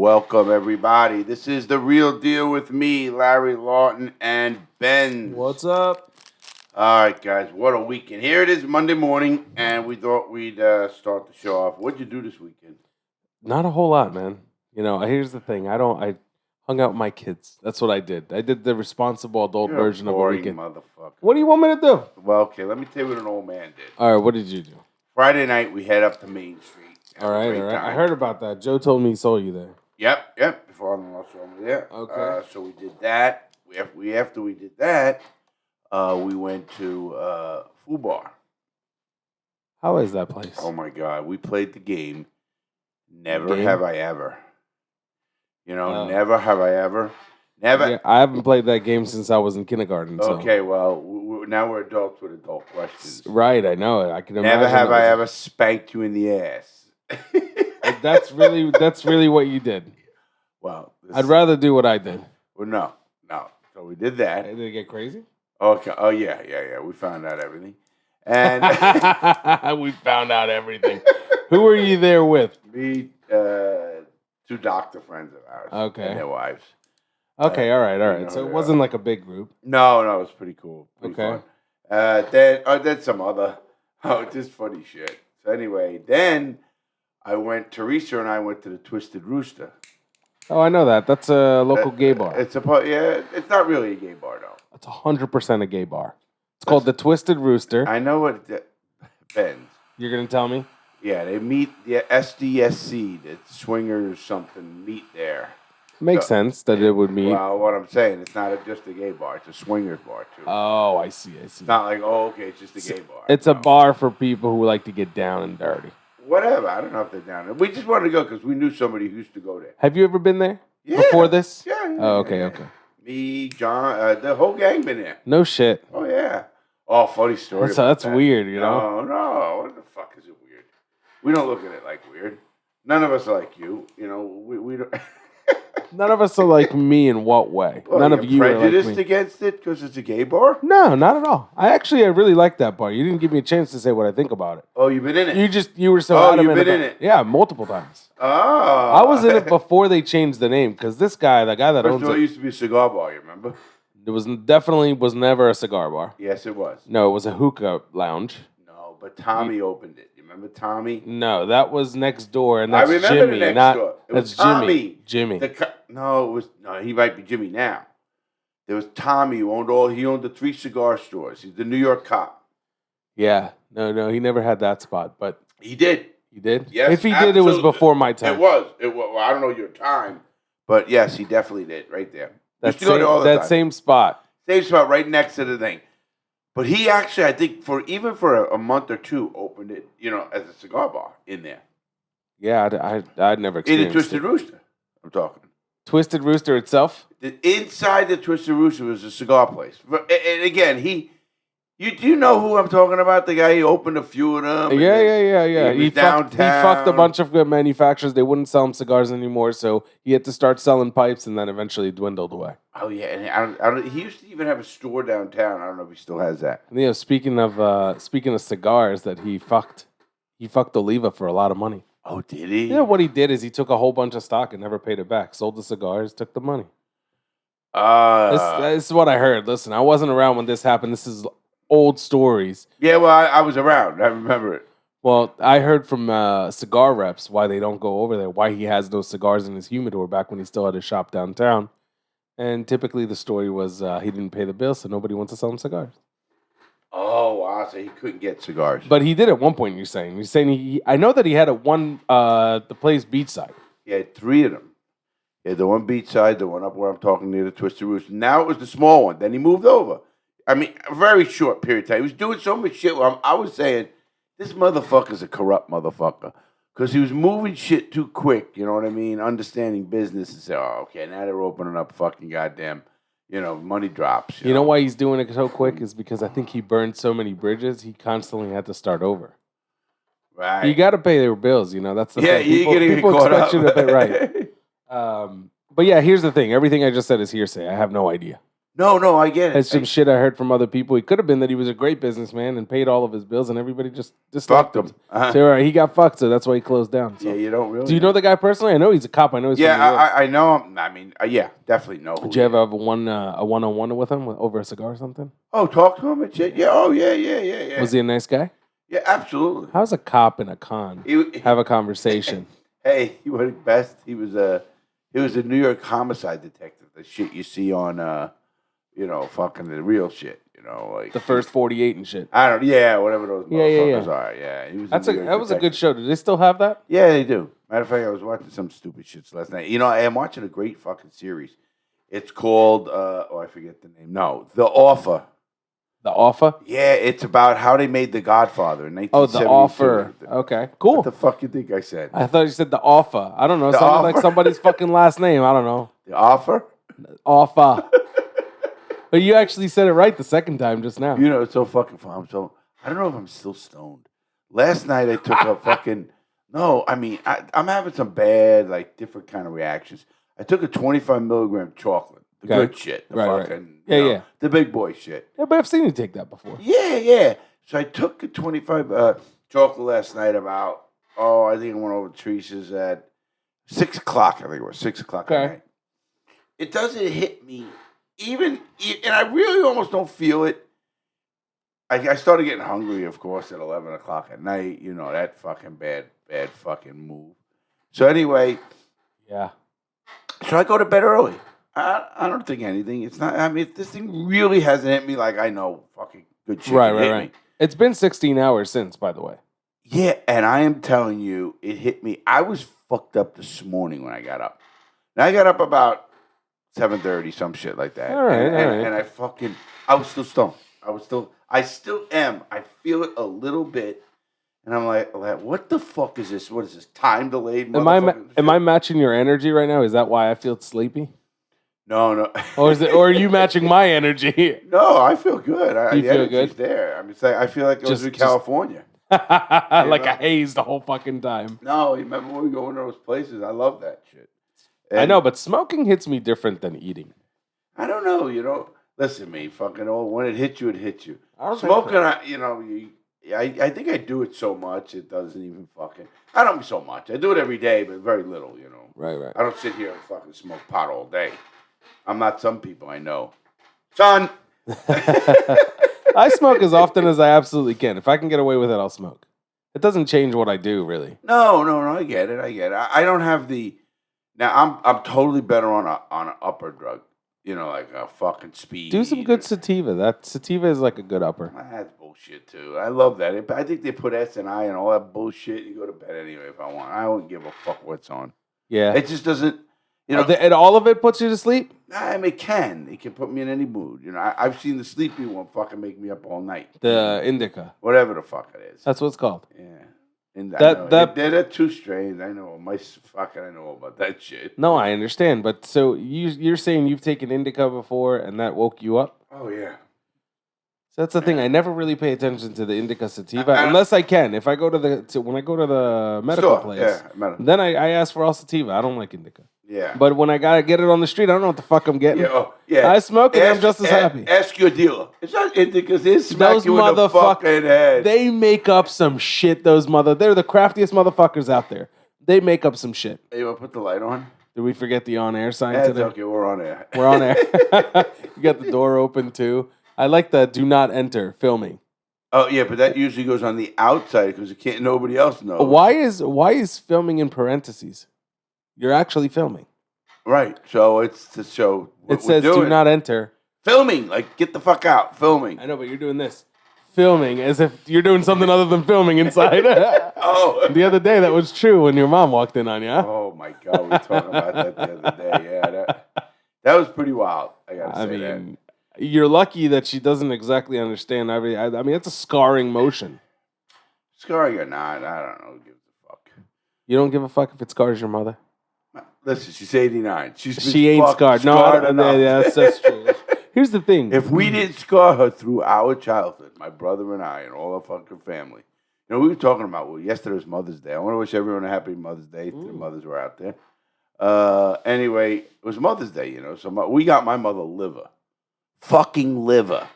Welcome, everybody. This is The Real Deal with me, Larry, Lawton, and Benz. What's up? All right, guys, what a weekend. Here it is, Monday morning, and we thought we'd start the show off. What'd you do this weekend? Not a whole lot, man. You know, here's the thing. I hung out with my kids. That's what I did. I did the responsible adult You're version a of a boring weekend. motherfucker. What do you want me to do? Well, okay, let me tell you what an old man did. All right, what did you do? Friday night, we head up to Main Street. All right. I heard about that. Joe told me he saw you there. Yep. Before I'm saw me there. Okay. So we did that. After we did that, we went to Foo Bar. How is that place? Oh my God, we played the game. Never have I ever. You know, never have I ever. Never. Yeah, I haven't played that game since I was in kindergarten. So. Okay, well, now we're adults with adult questions. Right, I know it. I can imagine. Never have I ever spanked you in the ass. That's really what you did. Well, I'd rather do what I did. Well, no. So we did that. Did it get crazy? Okay. Oh yeah. We found out everything, and we found out everything. Who were you there with? Me, two doctor friends of ours. Okay. And their wives. Okay, all right. You know, So it wasn't like a big group. No, it was pretty cool. Pretty Okay. fun. Then some other, just funny shit. So anyway, then Teresa and I went to the Twisted Rooster. Oh, I know that. That's a local gay bar. It's it's not really a gay bar though. It's 100% a gay bar. It's called the Twisted Rooster. I know what Benz. You're gonna tell me? Yeah, they meet the SDSC, the swingers something meet there. Makes sense that it would mean. Well, what I'm saying, it's not just a gay bar; it's a swingers bar too. Oh, I see. It's not like it's just a gay bar. It's a bar for people who like to get down and dirty. Whatever. I don't know if they're down there. We just wanted to go because we knew somebody who used to go there. Have you ever been there? Yeah. Before this? Yeah. Oh, okay. Me, John, the whole gang been there. No shit. Oh, yeah. Oh, funny story. That's weird, you know? No. What the fuck is it weird? We don't look at it like weird. None of us are like you. You know, we don't. None of us are like me in what way? Well, None of you are like me. Prejudiced against it because it's a gay bar? No, not at all. I really like that bar. You didn't give me a chance to say what I think about it. Oh, you've been in it? You were so adamant. You've been in it? Yeah, multiple times. Oh. I was in it before they changed the name because the guy that owns it. It used to be a cigar bar, you remember? It was never a cigar bar. Yes, it was. No, it was a hookah lounge. No, but Tommy opened it. Remember Tommy? No, that was next door, and that's I remember Jimmy. the next door. It was Tommy. Jimmy. No, he might be Jimmy now. There was Tommy who owned the 3 cigar stores. He's the New York cop. Yeah. No, he never had that spot, but he did. He did? Yes. If he did, it was before my time. It was. Well, I don't know your time, but yes, he definitely did right there. That same spot. Same spot right next to the thing. But he actually, I think, for a month or two, opened it, as a cigar bar in there. Yeah, I'd never experienced in the Twisted Rooster, I'm talking. Twisted Rooster itself? Inside the Twisted Rooster was a cigar place. And again, do you know who I'm talking about? The guy who opened a few of them? Yeah. He fucked a bunch of good manufacturers. They wouldn't sell him cigars anymore, so he had to start selling pipes, and then eventually dwindled away. Oh, yeah. And he used to even have a store downtown. I don't know if he still has that. And, speaking of cigars that he fucked Oliva for a lot of money. Oh, did he? Yeah, what he did is he took a whole bunch of stock and never paid it back. Sold the cigars, took the money. This is what I heard. Listen, I wasn't around when this happened. This is old stories. Yeah, well, I was around. I remember it. Well, I heard from cigar reps why they don't go over there, why he has those cigars in his humidor back when he still had his shop downtown. And typically the story was he didn't pay the bill, so nobody wants to sell him cigars. Oh, wow. So he couldn't get cigars. But he did at one point, you're saying. You're saying I know that he had the place beachside. He had 3 of them. He had the one beachside, the one up where I'm talking near the Twisted Rooster. Now it was the small one. Then he moved over. I mean, a very short period of time. He was doing so much shit. I was saying, this motherfucker's a corrupt motherfucker. Because he was moving shit too quick, you know what I mean? Understanding business and say, oh, okay, now they're opening up fucking goddamn, money drops. You know why he's doing it so quick is because I think he burned so many bridges, he constantly had to start over. Right. You got to pay their bills, That's the thing. People expect you to pay right. But yeah, here's the thing. Everything I just said is hearsay. I have no idea. No, I get it. It's some shit I heard from other people. He could have been that he was a great businessman and paid all of his bills, and everybody just Fucked disliked him. him. So, all right, he got fucked, so that's why he closed down. So. Yeah, you don't really. Do you know the guy personally? I know he's a cop. I know he's Yeah, from New York. I know him. I mean, yeah, definitely know. Did you ever have a one-on-one with him over a cigar or something? Oh, talk to him and shit. Yeah. Oh, yeah. Was he a nice guy? Yeah, absolutely. How's a cop and a con have a conversation? Hey, he was best. He was a New York homicide detective. The shit you see on, fucking the real shit. Like The first 48 and shit. I don't. Yeah, whatever those motherfuckers Yeah. are. Yeah, he was. That was a good show. Do they still have that? Yeah, they do. Matter of fact, I was watching some stupid shits last night. I am watching a great fucking series. It's called. I forget the name. No, The Offer. The Offer? Yeah, it's about how they made The Godfather in 1972. Oh, The Offer. Okay, cool. What the fuck you think I said? I thought you said The Offer. I don't know. It The sounded Offer? like somebody's fucking last name. I don't know. The Offer? Offer. But you actually said it right the second time just now. It's so fucking fun. I don't know if I'm still stoned. Last night I took a fucking. No, I mean, I'm having some bad, like, different kind of reactions. I took a 25 milligram chocolate. The good shit. The fucking, Yeah. The big boy shit. Yeah, but I've seen you take that before. Yeah. So I took a 25 chocolate last night about, I think I went over Teresa's at 6 o'clock. I think it was 6 o'clock at night. It doesn't hit me and I really almost don't feel it. I started getting hungry, of course, at 11 o'clock at night. That fucking bad fucking move. So anyway. Yeah. So I go to bed early. I don't think anything. It's not. I mean, this thing really hasn't hit me like I know fucking good shit. Right. It's been 16 hours since, by the way. Yeah, and I am telling you, it hit me. I was fucked up this morning when I got up. Now I got up about 7:30, some shit like that. All right. And I was still stoned. I still am. I feel it a little bit. And I'm like, what the fuck is this? What is this? Time delayed? Am I matching your energy right now? Is that why I feel sleepy? No. Or are you matching my energy? No, I feel good. You feel good? There. I mean, I feel like I was in California. Like a haze the whole fucking time. No, you remember when we go into those places? I love that shit. And I know, but smoking hits me different than eating. I don't know. Listen to me, fucking old. When it hits you, it hits you. Smoking, I think I do it so much it doesn't even fucking. I don't so much. I do it every day, but very little. Right. I don't sit here and fucking smoke pot all day. I'm not some people I know. Son. I smoke as often as I absolutely can. If I can get away with it, I'll smoke. It doesn't change what I do, really. No. I get it. I don't have the. Now I'm totally better on an upper drug. Like a fucking speed. Do some good sativa. That sativa is like a good upper. That's bullshit too. I love that. I think they put SNI and all that bullshit. You go to bed anyway if I want. I don't give a fuck what's on. Yeah. It just doesn't. And all of it puts you to sleep? I mean, it can put me in any mood. I've seen the sleepy one fucking make me up all night. The indica. Whatever the fuck it is. That's what it's called. Yeah. And They're two strains. I know. I know about that shit. No, I understand. But so you're saying you've taken indica before and that woke you up? Oh, yeah. So that's the thing. I never really pay attention to the indica sativa unless I can. If I go when I go to the medical place, then I ask for all sativa. I don't like indica. Yeah. But when I gotta get it on the street, I don't know what the fuck I'm getting. Yeah. I smoke it. I'm just as happy. Ask your dealer. It's not indica. They smack you in the fucking head. They make up some shit. They're the craftiest motherfuckers out there. They make up some shit. Hey, you want to put the light on? Did we forget the on-air sign That's today? Okay, we're on air. We're on air. You got the door open too. I like the do not enter filming. Oh yeah, but that usually goes on the outside because nobody else knows. Why is filming in parentheses? You're actually filming. Right. So it's to show what it says do not enter. Filming. Like get the fuck out. Filming. I know, but you're doing this. Filming as if you're doing something other than filming inside. Oh. The other day that was true when your mom walked in on you. Oh my God, we were talking about that the other day. Yeah, that was pretty wild. I gotta say that. You're lucky that she doesn't exactly understand. I mean, it's a scarring motion. Scarring or not, I don't know. Who gives a fuck? You don't give a fuck if it scars your mother? Listen, she's 89. She ain't scarred. No, that's true. Here's the thing. If we didn't scar her through our childhood, my brother and I and all our fucking family, we were talking about, yesterday was Mother's Day. I want to wish everyone a happy Mother's Day. The mothers were out there. Anyway, it was Mother's Day, so we got my mother liver. fucking liver.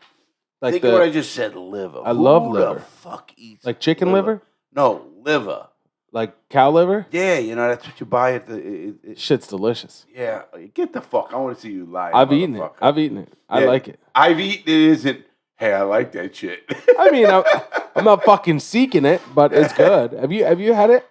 Like Think of what I just said, liver. I love Who liver. the fuck eats like chicken liver? No, liver. Like cow liver? Yeah, you know, that's what you buy at the... Shit's delicious. Yeah, get the fuck. I want to see you lie. I've eaten it. I like it. I've eaten it. Isn't, hey, I like that shit. I mean, I'm not fucking seeking it, but it's good. Have you had it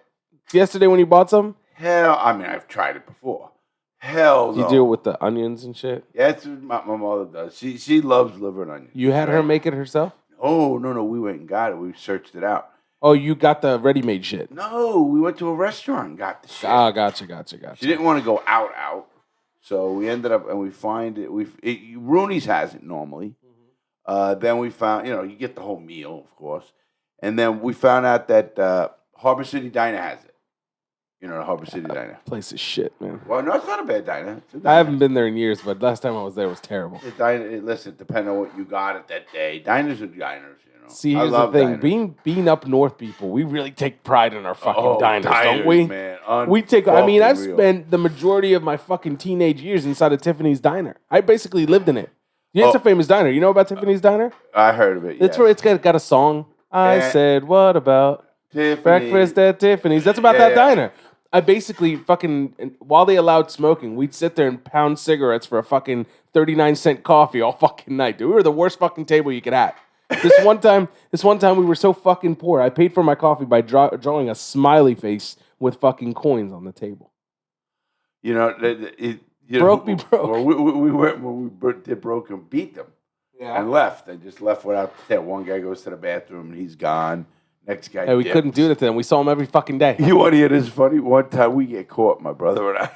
yesterday when you bought some? Hell, I mean, I've tried it before. Hell no. You do it with the onions and shit? Yeah, that's what my mother does. She loves liver and onions. You had her make it herself? Oh, no. We went and got it. We searched it out. Oh, you got the ready-made shit? No, we went to a restaurant and got the shit. Ah, gotcha. She didn't want to go out. So we ended up, and we find it. Rooney's has it normally. Then we found, you get the whole meal, of course. And then we found out that Harbor City Diner has it. The Harbor City Diner. Place is shit, man. Well, no, it's not a bad diner. I haven't been there in years, but last time I was there was terrible. The diner, listen, depending on what you got at that day. Diners are diners, See, here's the thing. Being up north people, we really take pride in our fucking diners, don't we? Man. We take, I've spent the majority of my fucking teenage years inside of Tiffany's Diner. I basically lived in it. Yeah, it's a famous diner. You know about Tiffany's Diner? I heard of it, It's where it's got a song. I said, what about Tiffany. breakfast at Tiffany's? That's about that diner. I basically while they allowed smoking, we'd sit there and pound cigarettes for a fucking 39-cent coffee all fucking night, dude. We were the worst fucking table you could have. This one time we were so fucking poor. I paid for my coffee by drawing a smiley face with fucking coins on the table. Broke me broke. Well, we went when we did broke and beat them. Yeah. And left. And just left without that. One guy goes to the bathroom and he's gone. Next guy. Hey, we couldn't do that to them. We saw him every fucking day. You want to hear this funny? One time we get caught, my brother and I.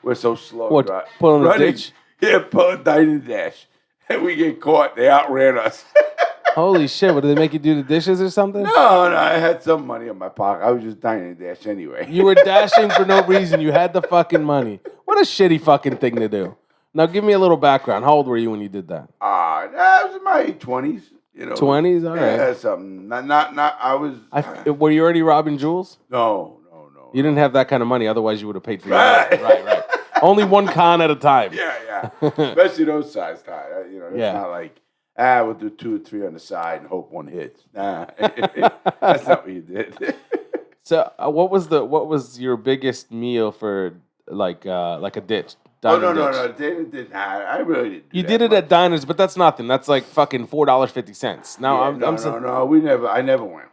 We're so slow. What? Pulling the ditch? Yeah, pulling dining dash. And we get caught. They outran us. Holy shit! What, did they make you do the dishes or something? No, I had some money in my pocket. I was just dining dash anyway. You were dashing for no reason. You had the fucking money. What a shitty fucking thing to do. Now give me a little background. How old were you when you did that? I was in my 20s. 20s? All right. Yeah, something. Not. I was. Were you already robbing jewels? No. You didn't have that kind of money. Otherwise, you would have paid for your life. Right. Only one con at a time. Yeah. Especially those size ties. It's not like, we'll do 2 or 3 on the side and hope one hits. Nah, that's not what you did. So, what was your biggest meal for like a ditch? No. I really didn't. You did it at diners, but that's nothing. That's like fucking $4.50. Now no. We never. I never went.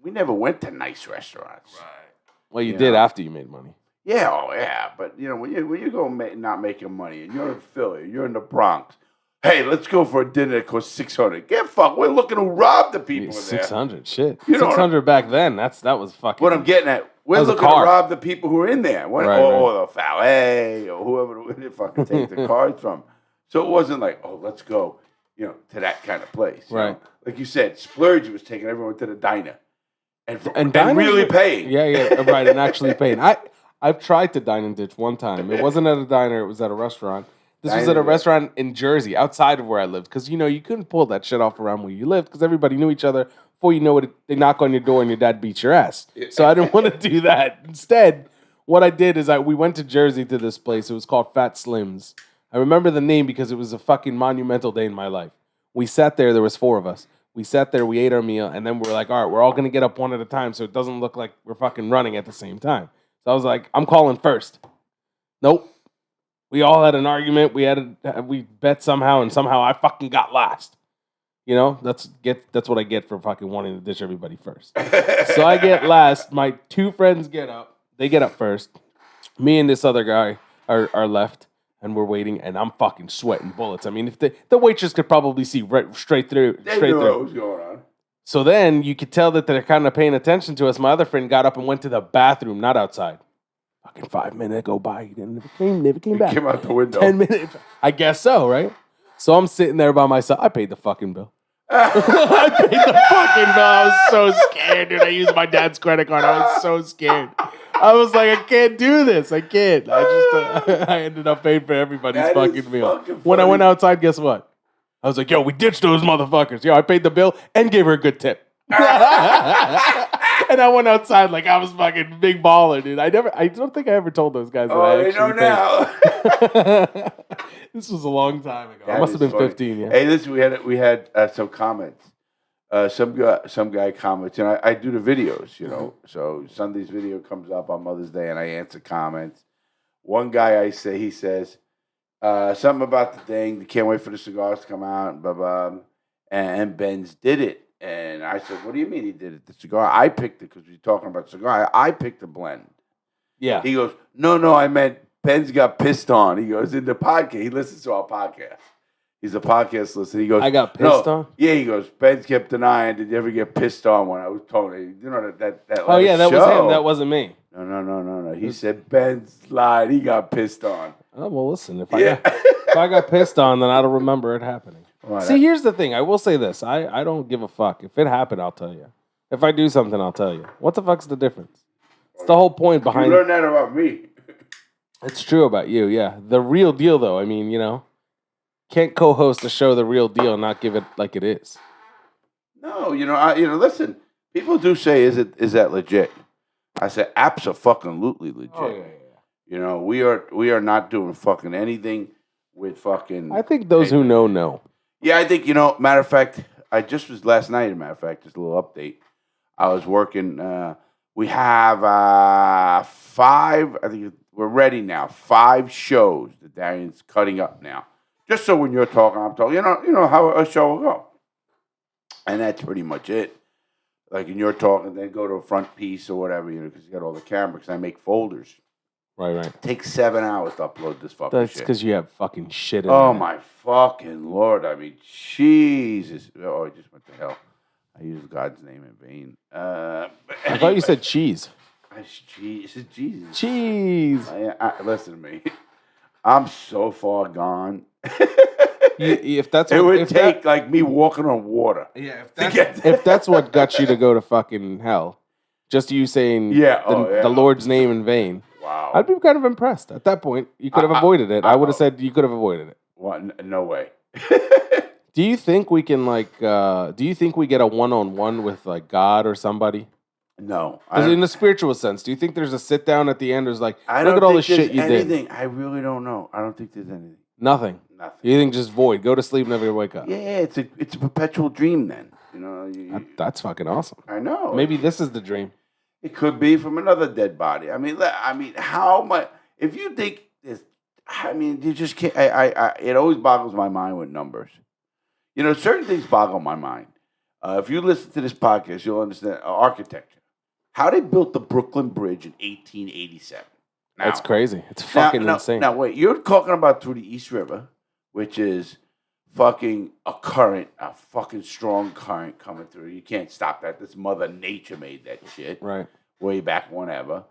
We never went to nice restaurants. Right. Well, you did after you made money. Yeah, but when you go not making money and you're in Philly, you're in the Bronx. Hey, let's go for a dinner that costs $600. Get fucked. We're looking who robbed the people there. $600, shit. $600 back then. That was fucking. What I'm getting at. We're looking to rob the people who are in there, or the valet, or whoever they fucking take the cards from. So it wasn't like, let's go, to that kind of place. Right. Like you said, Splurge was taking everyone to the diner, and really paying. Yeah, right, and actually paying. I've tried to dine and ditch one time. It wasn't at a diner. It was at a restaurant. This was at a restaurant in Jersey, outside of where I lived, because you couldn't pull that shit off around where you lived, because everybody knew each other. Before you know it, they knock on your door and your dad beats your ass. So I didn't want to do that. Instead, what I did is we went to Jersey to this place. It was called Fat Slim's. I remember the name because it was a fucking monumental day in my life. We sat there. There was 4 of us. We sat there. We ate our meal, and then we were like, all right, we're all gonna get up one at a time, so it doesn't look like we're fucking running at the same time. So I was like, I'm calling first. Nope. We all had an argument. We bet somehow, and somehow I fucking got last. That's what I get for fucking wanting to ditch everybody first. So I get last. My 2 friends get up. They get up first. Me and this other guy are left, and we're waiting. And I'm fucking sweating bullets. I mean, if the waitress could probably see straight through. They knew what was going on. So then you could tell that they're kind of paying attention to us. My other friend got up and went to the bathroom, not outside. Fucking 5 minutes go by. He never came back. Came out the window. 10 minutes. I guess so, right? So I'm sitting there by myself. I paid the fucking bill. I paid the fucking bill. I was so scared, dude. I used my dad's credit card. I was so scared. I was like, I can't do this. I can't. I ended up paying for everybody's fucking meal. When I went outside, guess what? I was like, yo, we ditched those motherfuckers. Yo, I paid the bill and gave her a good tip. And I went outside like I was fucking big baller, dude. I don't think I ever told those guys that I they know actually now. This was a long time ago. I That must have is been funny. 15, yeah. Hey, listen, we had some comments. Some guy comments, and I do the videos, you know. So Sunday's video comes up on Mother's Day, and I answer comments. One guy he says something about the thing. Can't wait for the cigars to come out, and blah blah. And Benz did it, and I said, "What do you mean he did it? The cigar? I picked it because we're talking about cigar. I picked the blend." Yeah. He goes, "No, I meant Benz got pissed on." He goes, "In the podcast, he listens to our podcast. He's a podcast listener." He goes, I got pissed on? Yeah, he goes, Benz kept denying. Did you ever get pissed on when I was told you know that Oh yeah, that was show? him. That wasn't me. No. He said Benz lied. He got pissed on. Oh well, listen. If I got pissed on, then I don't remember it happening. Well, See, here's the thing. I will say this. I don't give a fuck. If it happened, I'll tell you. If I do something, I'll tell you. What the fuck's the difference? It's the whole point behind. You learned that about me. It's true about you, yeah. The real deal, though. I mean, can't co-host a show The Real Deal and not give it like it is. No, listen. People do say, "Is that legit?" I said, "Abso-fucking-lutely legit." Oh, yeah. We are not doing fucking anything with fucking. I think those who know. Yeah, I think, matter of fact, I just was last night, just a little update. I was working, we have 5, I think we're ready now, 5 shows that Darian's cutting up now. Just so when you're talking, I'm talking, you know how a show will go. And that's pretty much it. Like, when you're talking, then go to a front piece or whatever, because you got all the cameras, I make folders. Right. It takes 7 hours to upload this fucking That's shit. because you have fucking shit in Oh, there. my fucking Lord. I mean, Jesus. Oh, I just went to hell. I used God's name in vain. I thought you said cheese. It's Jesus. Cheese. Listen to me. I'm so far gone. If that's It what, would if take like me walking on water. Yeah, if if that's what got you to go to fucking hell, just you saying the Lord's name in vain. Wow. I'd be kind of impressed. At that point, you could have avoided it. I would have said you could have avoided it. What? No way. Do you think we can do you think we get a one-on-one with like God or somebody? No. In the spiritual sense, do you think there's a sit down at the end? There's like, I look don't at all the think shit you there's did. anything. I really don't know. I don't think there's anything. Nothing. You think just void? Go to sleep, never wake up. Yeah, it's a perpetual dream then. That's fucking awesome. I know. Maybe this is the dream. It could be from another dead body. I mean, how much? If you think this, I mean, you just can't. It always boggles my mind with numbers. Certain things boggle my mind. If you listen to this podcast, you'll understand architecture. How they built the Brooklyn Bridge in 1887. That's crazy. It's fucking insane. Now, wait, you're talking about through the East River, which is fucking a fucking strong current coming through. You can't stop that. This Mother Nature made that shit. Right. Way back whenever.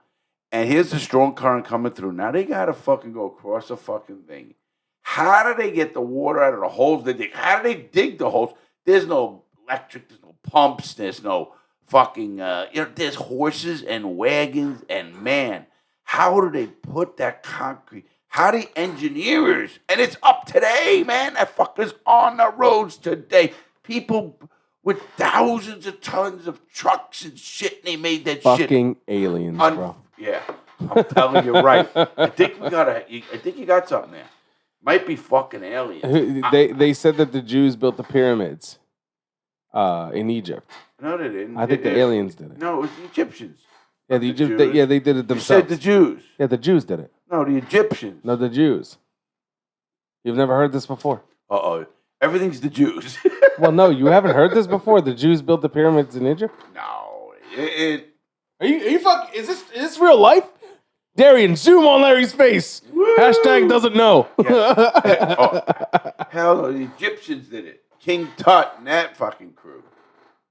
And here's the strong current coming through. Now they got to fucking go across the fucking thing. How do they get the water out of the holes they dig? How do they dig the holes? There's no electric, there's no pumps, there's no fucking, there's horses and wagons and man. How do they put that concrete? How do engineers? And it's up today, man. That fucker's on the roads today. People with thousands of tons of trucks and shit, and they made that shit. Fucking aliens, bro. Yeah, I'm telling you right. I think you got something there. Might be fucking aliens. They said that the Jews built the pyramids in Egypt. No, they didn't. I think the aliens did it. No, it was the Egyptians. Yeah, they did it themselves. You said the Jews. Yeah, the Jews did it. No, the Egyptians. No, the Jews. You've never heard this before? Uh-oh. Everything's the Jews. Well, no, you haven't heard this before? The Jews built the pyramids in Egypt? No. Are you fuck? Is this real life? Darian, zoom on Larry's face. Woo! Hashtag doesn't know. Hell no, the Egyptians did it. King Tut and that fucking crew.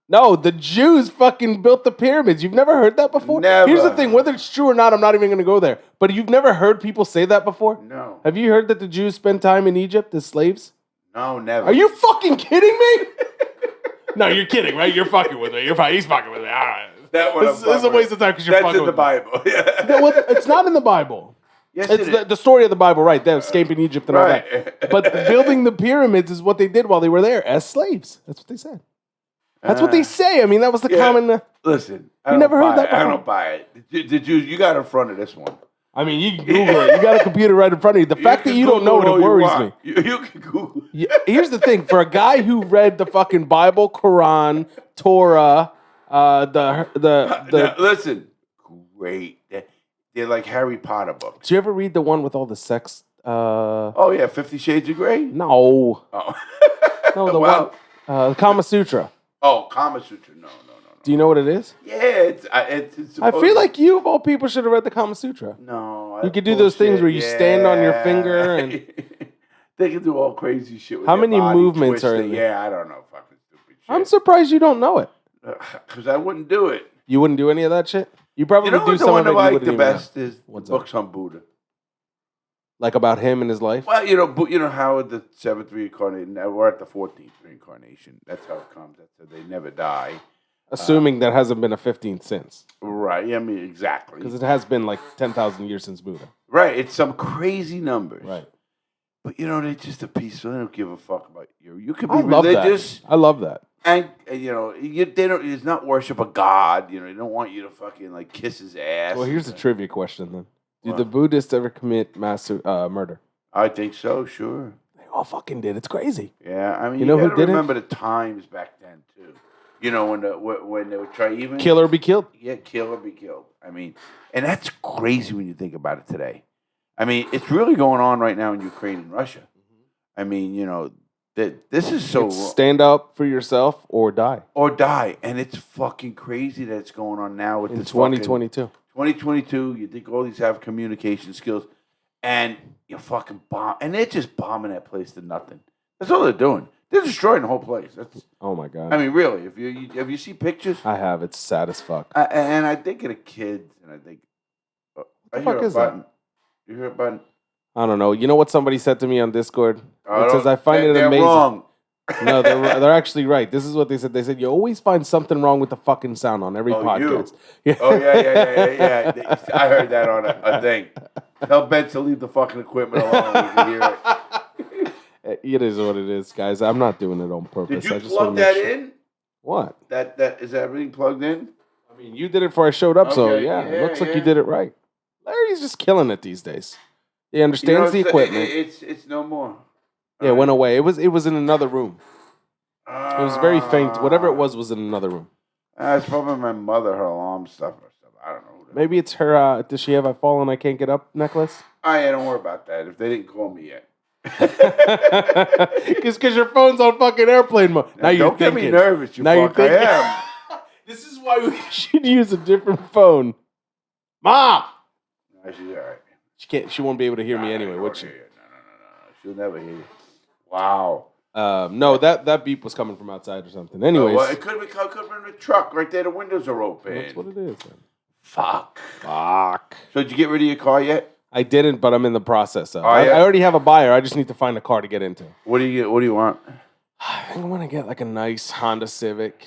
No, the Jews fucking built the pyramids. You've never heard that before? Never. Here's the thing, whether it's true or not, I'm not even going to go there. But you've never heard people say that before? No. Have you heard that the Jews spent time in Egypt as slaves? No, never. Are you fucking kidding me? No, you're kidding, right? You're fucking with me. He's fucking with me. All right. This is a waste of time because you're fucking with me. That's in the Bible. Yeah. No, well, it's not in the Bible. Yes, It's the story of the Bible, right? They escaping Egypt and all that. But building the pyramids is what they did while they were there as slaves. That's what they said. That's what they say. I mean, that was the common. Listen, You never heard that I before? don't buy it. Did you? You got in front of this one. I mean, you can Google it. You got a computer right in front of you. The fact that you don't know it, it worries me. You can Google. Here's the thing: for a guy who read the fucking Bible, Quran, Torah, Listen, great. They're like Harry Potter books. Did you ever read the one with all the sex? Oh yeah, 50 Shades of Grey. No. Oh. No, the one. Kama Sutra. Oh, Kama Sutra. No. Do you know what it is? Yeah, it's I feel like you, of all people, should have read the Kama Sutra. No. You could do those things where you stand on your finger and... They can do all crazy shit with How their many body movements are twisting. in Yeah, I don't know. Fucking stupid shit. I'm surprised you don't know it. Because I wouldn't do it. You wouldn't do any of that shit? You probably do what some the one of it I you like wouldn't the even know. best is What's books on Buddha. Like about him and his life? Well, you know how the 7th reincarnation, we're at the 14th reincarnation. That's how it comes. That's how they never die. Assuming that hasn't been a 15th since. Right. I mean, exactly. Because it has been like 10,000 years since Buddha. Right. It's some crazy numbers. Right. But, they're just a piece. So they don't give a fuck about you. You can be I love religious. that. I love that. And they don't. It's not worship a god. They don't want you to fucking like kiss his ass. Well, here's a trivia question then. Did What? the Buddhists ever commit mass murder? I think so. Sure. They all fucking did. It's crazy. Yeah. I mean, You know who gotta did it? remember the times back then too. When they would try even Kill or be killed. Yeah, kill or be killed. I mean, and that's crazy when you think about it today. I mean, it's really going on right now in Ukraine and Russia. I mean, this is so It's stand up for yourself or die. or die, and it's fucking crazy that it's going on now with In this 2022. 2022, you think all these have communication skills, and you fucking bomb, and they're just bombing that place to nothing. That's all they're doing. They're destroying the whole place. That's, Oh my God. I mean, really, if you see pictures, I have. It's sad as fuck. and I think of the kids, and I think, I fuck hear a is that? button. You hear a button? I don't know. You know what somebody said to me on Discord? It says, I find it they're amazing. Wrong. No, they're actually right. This is what they said. They said, you always find something wrong with the fucking sound on every podcast. Oh, yeah. I heard that on a thing. Tell Ben to leave the fucking equipment alone. We can hear it. It is what it is, guys. I'm not doing it on purpose. Did you I just plug wanna make that sure. in? What? That is everything plugged in? I mean, you did it before I showed up, so Okay, yeah, it looks like yeah. you did it right. Larry's just killing it these days. He understands the equipment. It's no more. Yeah, it went away. It was in another room. It was very faint. Whatever it was in another room. It's probably my mother, her alarm stuff or stuff. I don't know. Maybe it's her. Does she have a fallen I can't get up necklace? Oh, yeah, don't worry about that. If they didn't call me yet. Because your phone's on fucking airplane mode. Now you're don't get thinking. me nervous, you Now you're fuck. I thinking. am. This is why we should use a different phone. Mom! No, she's all right. She can't. She won't be able to hear me anyway, She would won't she? hear you. No. She'll never hear you. Wow. No, that beep was coming from outside or something. Anyways, Well, it could have been in the truck. Right there, the windows are open. that's what it is. Then. Fuck. Fuck. So did you get rid of your car yet? I didn't, but I'm in the process of. Oh, yeah? I already have a buyer. I just need to find a car to get into. What do you want? I think I want to get like a nice Honda Civic.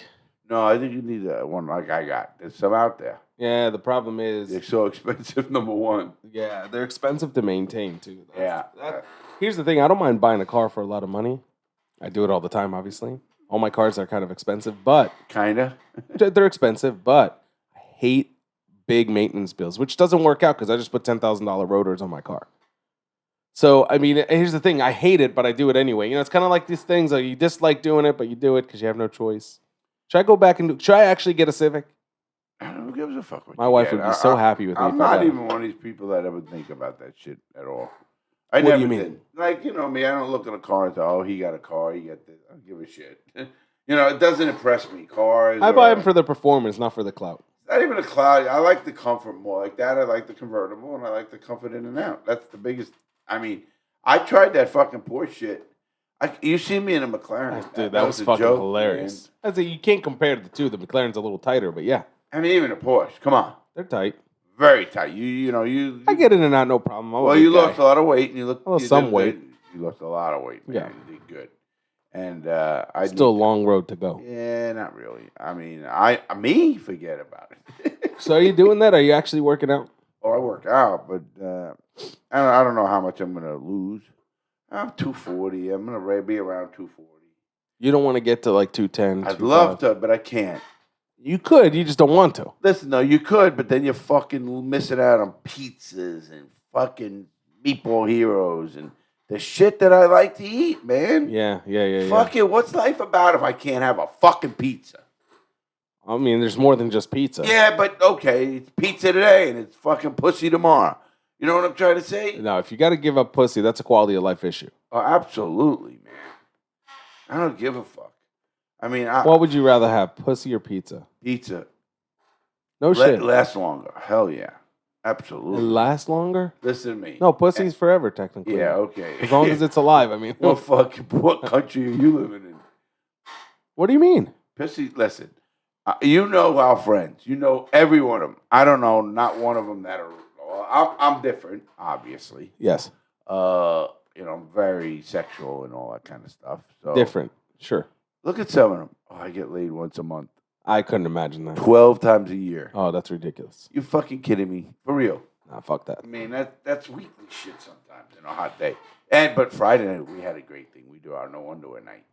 No, I think you need one like I got. There's some out there. Yeah, the problem is, They're so expensive. Number one. yeah, they're expensive to maintain too. Yeah. Here's the thing: I don't mind buying a car for a lot of money. I do it all the time, obviously. All my cars are kind of expensive, but Kinda. they're expensive. But I hate big maintenance bills, which doesn't work out because I just put $10,000 rotors on my car. So, I mean, here's the thing. I hate it, but I do it anyway. You know, it's kind of like these things that you dislike doing it, but you do it because you have no choice. Should I go back and should I actually get a Civic? Who gives a fuck? My wife would be so happy with me. I'm if I not got even one of these people that ever think about that shit at all. I What do never you mean? did. Like, me, I don't look at a car and say, oh, he got a car, he got this. I don't give a shit. It doesn't impress me. Cars. I buy them for the performance, not for the clout. Not even a cloud. I like the comfort more. Like that, I like the convertible, and I like the comfort in and out. That's the biggest. I mean, I tried that fucking Porsche shit. You see me in a McLaren. Dude, that was a fucking joke, hilarious. I say you can't compare the two. The McLaren's a little tighter, but yeah, man. I mean, even a Porsche. Come on. they're tight. Very tight. You I get in and out, no problem. I'm a Well, big you guy. lost a lot of weight, and you look. lost you some did weight. good. You lost a lot of weight, man. Yeah. You did good. And I Still a long road to go. Yeah, not really. I mean, forget about it. So are you doing that? Are you actually working out? Oh, I work out, but I don't know how much I'm gonna lose. I'm 240. I'm gonna be around 240. You don't want to get to like 210. I'd love to, but I can't. You could. You just don't want to. Listen, though, you could, but then you're fucking missing out on pizzas and fucking meatball heroes and the shit that I like to eat, man. Yeah. Fuck it. What's life about if I can't have a fucking pizza? I mean, there's more than just pizza. Yeah, but okay, it's pizza today and it's fucking pussy tomorrow. You know what I'm trying to say? No, if you got to give up pussy, that's a quality of life issue. Oh, absolutely, man. I don't give a fuck. I mean, what would you rather have, pussy or pizza? Pizza. No shit. Lasts longer. Hell yeah. Absolutely. It lasts longer? Listen to me. No, pussy's forever, technically. Yeah, okay. As long as it's alive, I mean. What country are you living in? What do you mean? Pussy, listen. You know our friends. You know every one of them. I don't know, not one of them that are... I'm different, obviously. Yes. I'm very sexual and all that kind of stuff. So different, sure. Look at some of them. Oh, I get laid once a month. I couldn't imagine that. 12 times a year. Oh, that's ridiculous. You fucking kidding me? For real. Nah, fuck that. I mean, that's weekly shit sometimes in a hot day. But Friday night, we had a great thing. We do our no underwear night.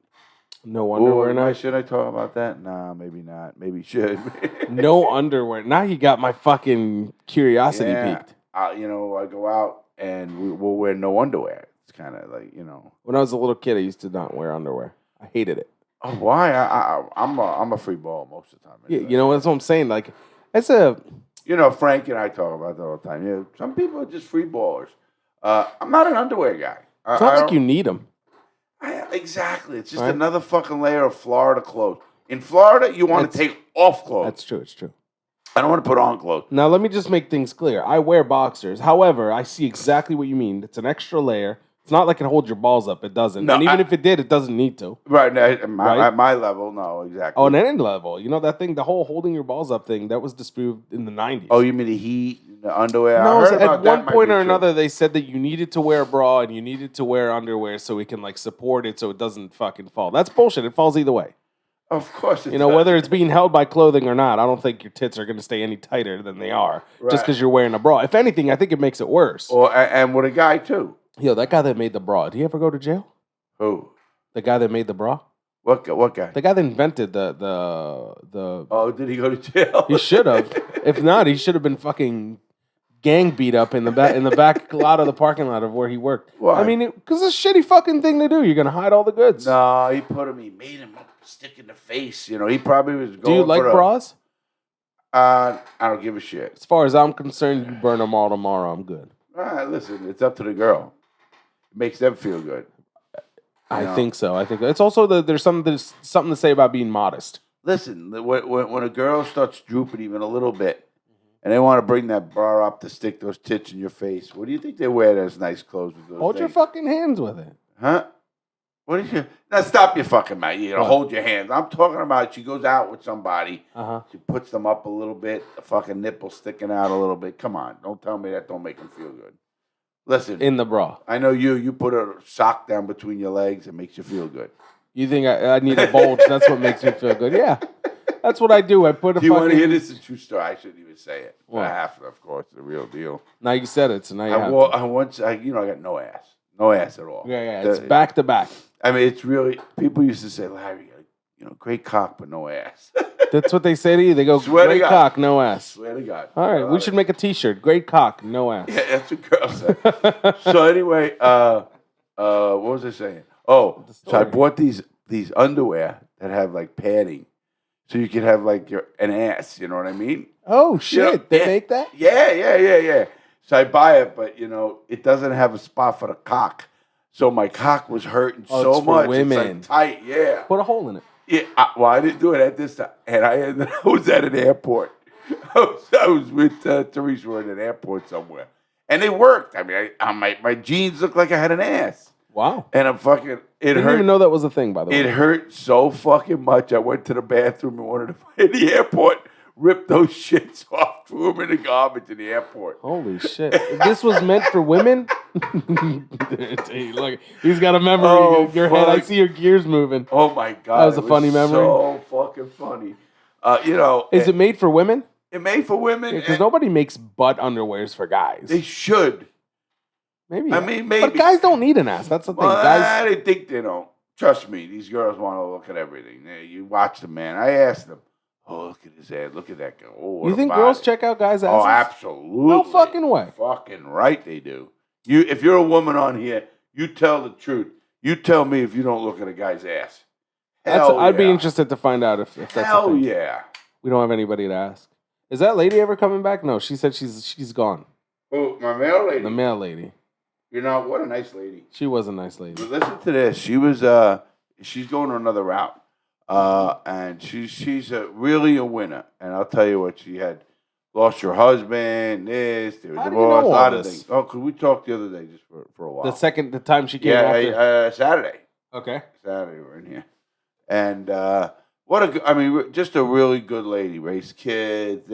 No underwear night? Should I talk about that? Nah, maybe not. Maybe should. No underwear. Now you got my fucking curiosity piqued. I go out and we'll wear no underwear. It's kind of like, When I was a little kid, I used to not wear underwear. I hated it. Oh, why? I'm a free ball most of the time. Anyway. Yeah, that's what I'm saying. Like, it's a... Frank and I talk about that all the time. Yeah, some people are just free ballers. I'm not an underwear guy. It's not like you need them. Exactly. It's just another fucking layer of Florida clothes. In Florida, you want to take off clothes. That's true. It's true. I don't want to put on clothes. Now, let me just make things clear. I wear boxers. However, I see exactly what you mean. It's an extra layer. It's not like it holds your balls up. It doesn't. No, and even if it did, it doesn't need to. Right. At my level, no, exactly. Oh, on any level. That thing, the whole holding your balls up thing, that was disproved in the 90s. Oh, you mean the heat, the underwear? No, at one point or another, they said that you needed to wear a bra and you needed to wear underwear so it can, support it so it doesn't fucking fall. That's bullshit. It falls either way. Of course it does. Whether it's being held by clothing or not, I don't think your tits are going to stay any tighter than they are just because you're wearing a bra. If anything, I think it makes it worse. And with a guy, too. Yo, that guy that made the bra, did he ever go to jail? Who? The guy that made the bra? What guy? The guy that invented the Oh, did he go to jail? He should have. If not, he should have been fucking gang beat up in the back lot of the parking lot of where he worked. Why? I mean, because it's a shitty fucking thing to do. You're gonna hide all the goods. No, he made him stick in the face. He probably was going. Do you like bras? I don't give a shit. As far as I'm concerned, you burn them all tomorrow. I'm good. All right, listen, it's up to the girl. It makes them feel good. I think so. I think it's also there's something to say about being modest. Listen, when a girl starts drooping even a little bit, and they want to bring that bra up to stick those tits in your face, what do you think they wear those nice clothes with those Hold your fucking hands with it. Huh? What is your... Now stop your fucking mouth. Hold your hands. I'm talking about she goes out with somebody. She puts them up a little bit. The fucking nipple sticking out a little bit. Come on. Don't tell me that don't make them feel good. Listen. In the bra. I know you put a sock down between your legs. It makes you feel good. You think I need a bulge? That's what makes me feel good. Yeah. That's what I do. I put a Do you want to hear this? It's a true story. I shouldn't even say it. What? I have to, of course. The real deal. Now you said it, so now you have to. I got no ass. No ass at all. Yeah. It's back to back. I mean, it's really... People used to say, Larry, great cock, but no ass. That's what they say to you? They go, great cock, no ass. Swear to God. All right, we should make a T-shirt. Great cock, no ass. Yeah, that's what girls say. So anyway, what was I saying? Oh, so I bought these underwear that have, padding. So you can have, an ass, you know what I mean? Oh, shit. They make that? Yeah. So I buy it, but, it doesn't have a spot for the cock. So my cock was hurting so much. Women. It's tight, yeah. Put a hole in it. Yeah, I didn't do it at this time. And I was at an airport. I was with Teresa. We're at an airport somewhere. And it worked. I mean, my jeans looked like I had an ass. Wow. And I'm fucking... I didn't even know that was a thing, by the way. It hurt so fucking much. I went to the bathroom and wanted to... In the airport, ripped those shits off, threw them in the garbage in the airport. Holy shit. This was meant for women? Look, he's got a memory in your head. I see your gears moving. Oh, my God. That was a funny memory. So fucking funny. Is it made for women? It made for women. Because nobody makes butt underwears for guys. They should. Maybe. I mean, maybe. But guys don't need an ass. That's the thing. Well, Guys, they think they don't. trust me, these girls want to look at everything. You watch the man. I asked them, oh, look at his head. Look at that guy. Oh, what You a think body. girls check out guys' asses? Oh, absolutely. No fucking way. Fucking right they do. If you're a woman on here, you tell the truth. You tell me if you don't look at a guy's ass. I'd be interested to find out if that's Hell a thing. yeah. We don't have anybody to ask. Is that lady ever coming back? No, she said she's gone. Oh, my male lady? The male lady. You know, what a nice lady. She was a nice lady. But listen to this. She's going another route. And she's really a winner. And I'll tell you what, she had lost her husband, they were divorced, a lot of things. Oh, because we talked the other day just for a while. The time she came after? Saturday. Okay. Saturday we're in here. And just a really good lady. Raised kids,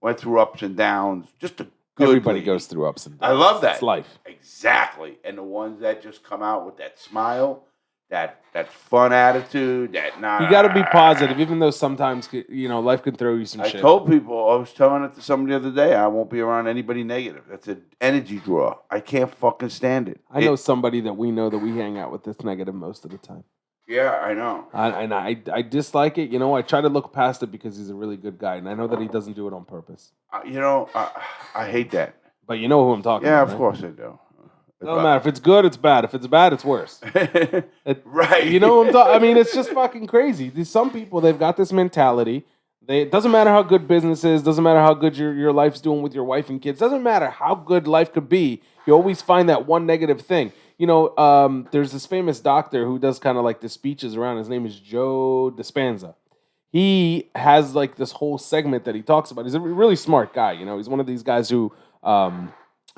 went through ups and downs. Just a good Everybody lady. goes through ups and downs. I love that. It's life. Exactly. And the ones that just come out with that smile, that fun attitude, you got to be positive, even though sometimes life can throw you some shit. I told people, I was telling it to somebody the other day, I won't be around anybody negative. That's an energy draw. I can't fucking stand it. I know somebody that we know that we hang out with that's negative most of the time. Yeah, I know. I dislike it. I try to look past it because he's a really good guy, and I know that he doesn't do it on purpose. I hate that. But you know who I'm talking about. Yeah, of course I do. Doesn't matter. If it's good, it's bad. If it's bad, it's worse. Right. You know what I'm talking? I mean, it's just fucking crazy. Some people, they've got this mentality. It doesn't matter how good business is. Doesn't matter how good your life's doing with your wife and kids. Doesn't matter how good life could be. You always find that one negative thing. There's this famous doctor who does kind of like the speeches around. His name is Joe Dispenza. He has like this whole segment that he talks about. He's a really smart guy. He's one of these guys who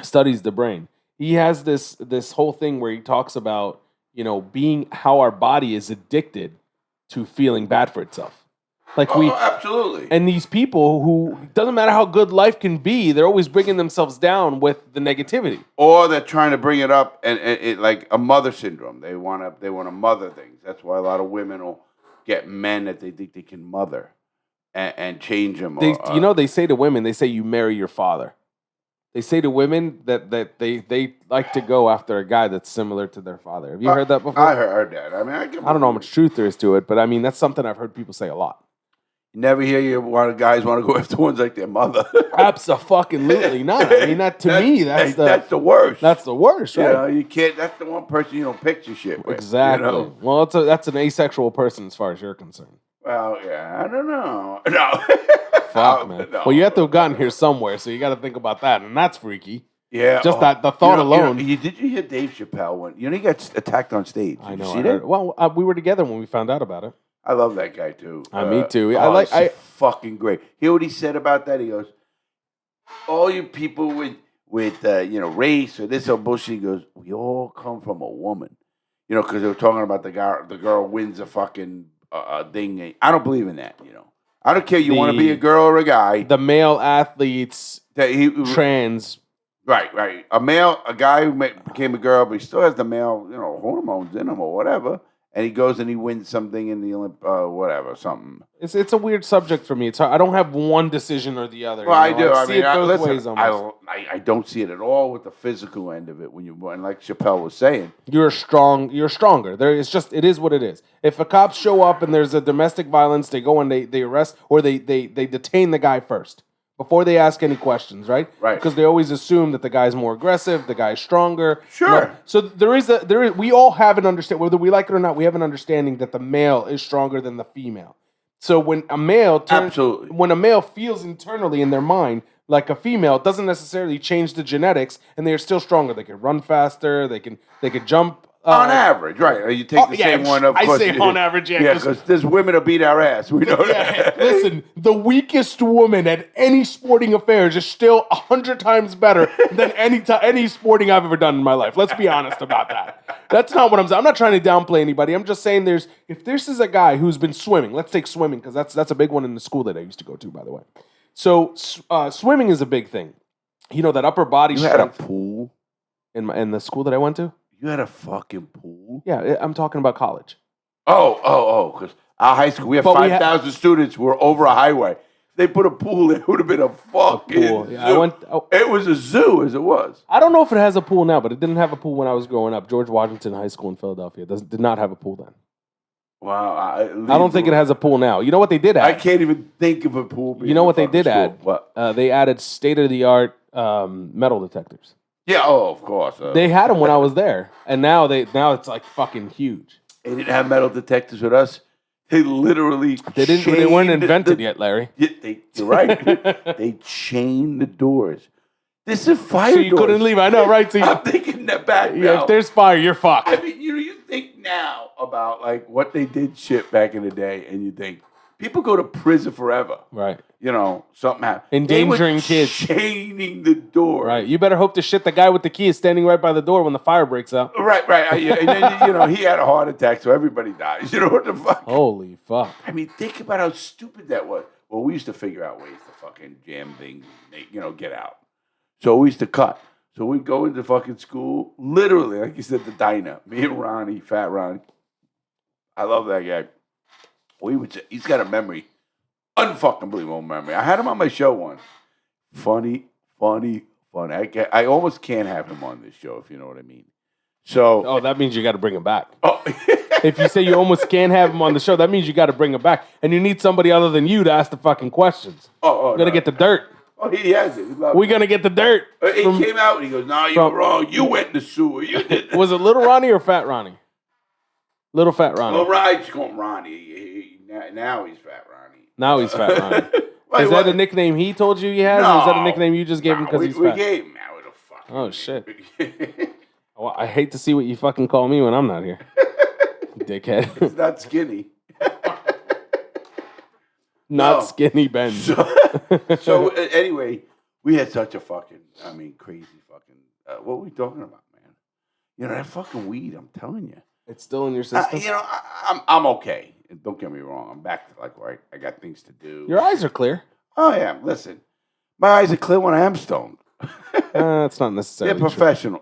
studies the brain. He has this whole thing where he talks about, being how our body is addicted to feeling bad for itself. Absolutely. And these people who, doesn't matter how good life can be, they're always bringing themselves down with the negativity. Or they're trying to bring it up and it like a mother syndrome. They want to mother things. That's why a lot of women will get men that they think they can mother and change them. They say to women, you marry your father. They say to women that they like to go after a guy that's similar to their father. Have you heard that before? I heard that. I don't know how much truth there is to it, but I mean, that's something I've heard people say a lot. You never hear guys want to go after ones like their mother. Absolutely not. I mean, that's the worst. That's the worst, right? You can't. That's the one person you don't picture shit with. Exactly. Well, that's an asexual person as far as you're concerned. Well, yeah, I don't know. No. Fuck, man. No. Well, you have to have gotten here somewhere, so you got to think about that, and that's freaky. Yeah. Just the thought alone. Did you hear Dave Chappelle when he got attacked on stage? I know. I heard. Well, we were together when we found out about it. I love that guy too. Me too. Fucking great. Hear what he said about that? He goes, all you people with race or this or bullshit. He goes, we all come from a woman. Because they were talking about the girl wins a fucking thing. I don't believe in that. I don't care. You want to be a girl or a guy. The male athletes trans. Right. A guy who became a girl, but he still has the male, hormones in him or whatever. And he goes and he wins something in the whatever, something. It's a weird subject for me. It's hard. I don't have one decision or the other. Well, I do. I see it both ways almost. I don't see it at all with the physical end of it. And like Chappelle was saying, you're stronger. It is what it is. If a cops show up and there's a domestic violence, they go and they arrest or they detain the guy first before they ask any questions, right? Right. Because they always assume that the guy's more aggressive, the guy's stronger. Sure. So there is we all have an understanding, whether we like it or not, we have an understanding that the male is stronger than the female. So when a male feels internally in their mind like a female, it doesn't necessarily change the genetics, and they are still stronger. They can run faster. They can jump. On average, right? You take the same one. Of course, I say on average, yeah. Because there's women who beat our ass. We know that. Listen, the weakest woman at any sporting affairs is still 100 times better than any sporting I've ever done in my life. Let's be honest about that. That's not what I'm saying. I'm not trying to downplay anybody. I'm just saying if this is a guy who's been swimming, let's take swimming because that's a big one in the school that I used to go to, by the way. So swimming is a big thing. That upper body strength. You had a pool in the school that I went to? You had a fucking pool? Yeah, I'm talking about college. Oh, because our high school, we have 5,000 students who are over a highway. they put a pool there, it would have been a fucking pool. Yeah, zoo. It was a zoo as it was. I don't know if it has a pool now, but it didn't have a pool when I was growing up. George Washington High School in Philadelphia did not have a pool then. Wow. I don't think it has a pool now. You know what they did add? I can't even think of a pool. You know what they did add? What? They added state-of-the-art metal detectors. Yeah, of course. They had them when I was there, and now it's like fucking huge. They didn't have metal detectors with us. They literally They weren't invented yet, Larry. Yeah, you're right. They chained the doors. This is fire So you doors. couldn't leave. I know, right? So I'm thinking that back now. Yeah, if there's fire, you're fucked. I mean, you think now about like what they did shit back in the day, and you think people go to prison forever. Right. You know, something happened. Endangering kids. Chaining the door. Right. You better hope to shit the guy with the key is standing right by the door when the fire breaks out. Right. And then, he had a heart attack, so everybody dies. You know what the fuck? Holy fuck. I mean, think about how stupid that was. Well, we used to figure out ways to fucking jam things, get out. So we used to cut. So we'd go into fucking school, literally, like you said, the diner. Me and Ronnie, Fat Ronnie. I love that guy. He's got a memory. Unfucking believable memory. I had him on my show once. Funny. I almost can't have him on this show, if you know what I mean. So. Oh, that means you got to bring him back. Oh. If you say you almost can't have him on the show, that means you got to bring him back. And you need somebody other than you to ask the fucking questions. We're going to get the dirt. Oh, he has it. We're going to get the dirt. He came out and he goes, "No, you're wrong. You went in the sewer. You did that." Was it Little Ronnie or Fat Ronnie? Little Fat Ronnie. Well, Ronnie's called Ronnie. Now he's Fat Ronnie. Now he's Fat Ronnie. Is that a nickname he told you he has? No, or is that a nickname you just gave him because he's fat? We gave him now. Oh, shit. Well, I hate to see what you fucking call me when I'm not here. Dickhead. It's not skinny. Not skinny Benz. So anyway, we had such a crazy fucking, what were we talking about, man? That fucking weed, I'm telling you. It's still in your system? I'm okay. Don't get me wrong. I'm back to where I got things to do. Your eyes are clear. Oh, yeah. Listen, my eyes are clear when I am stoned. That's not necessarily They're professional.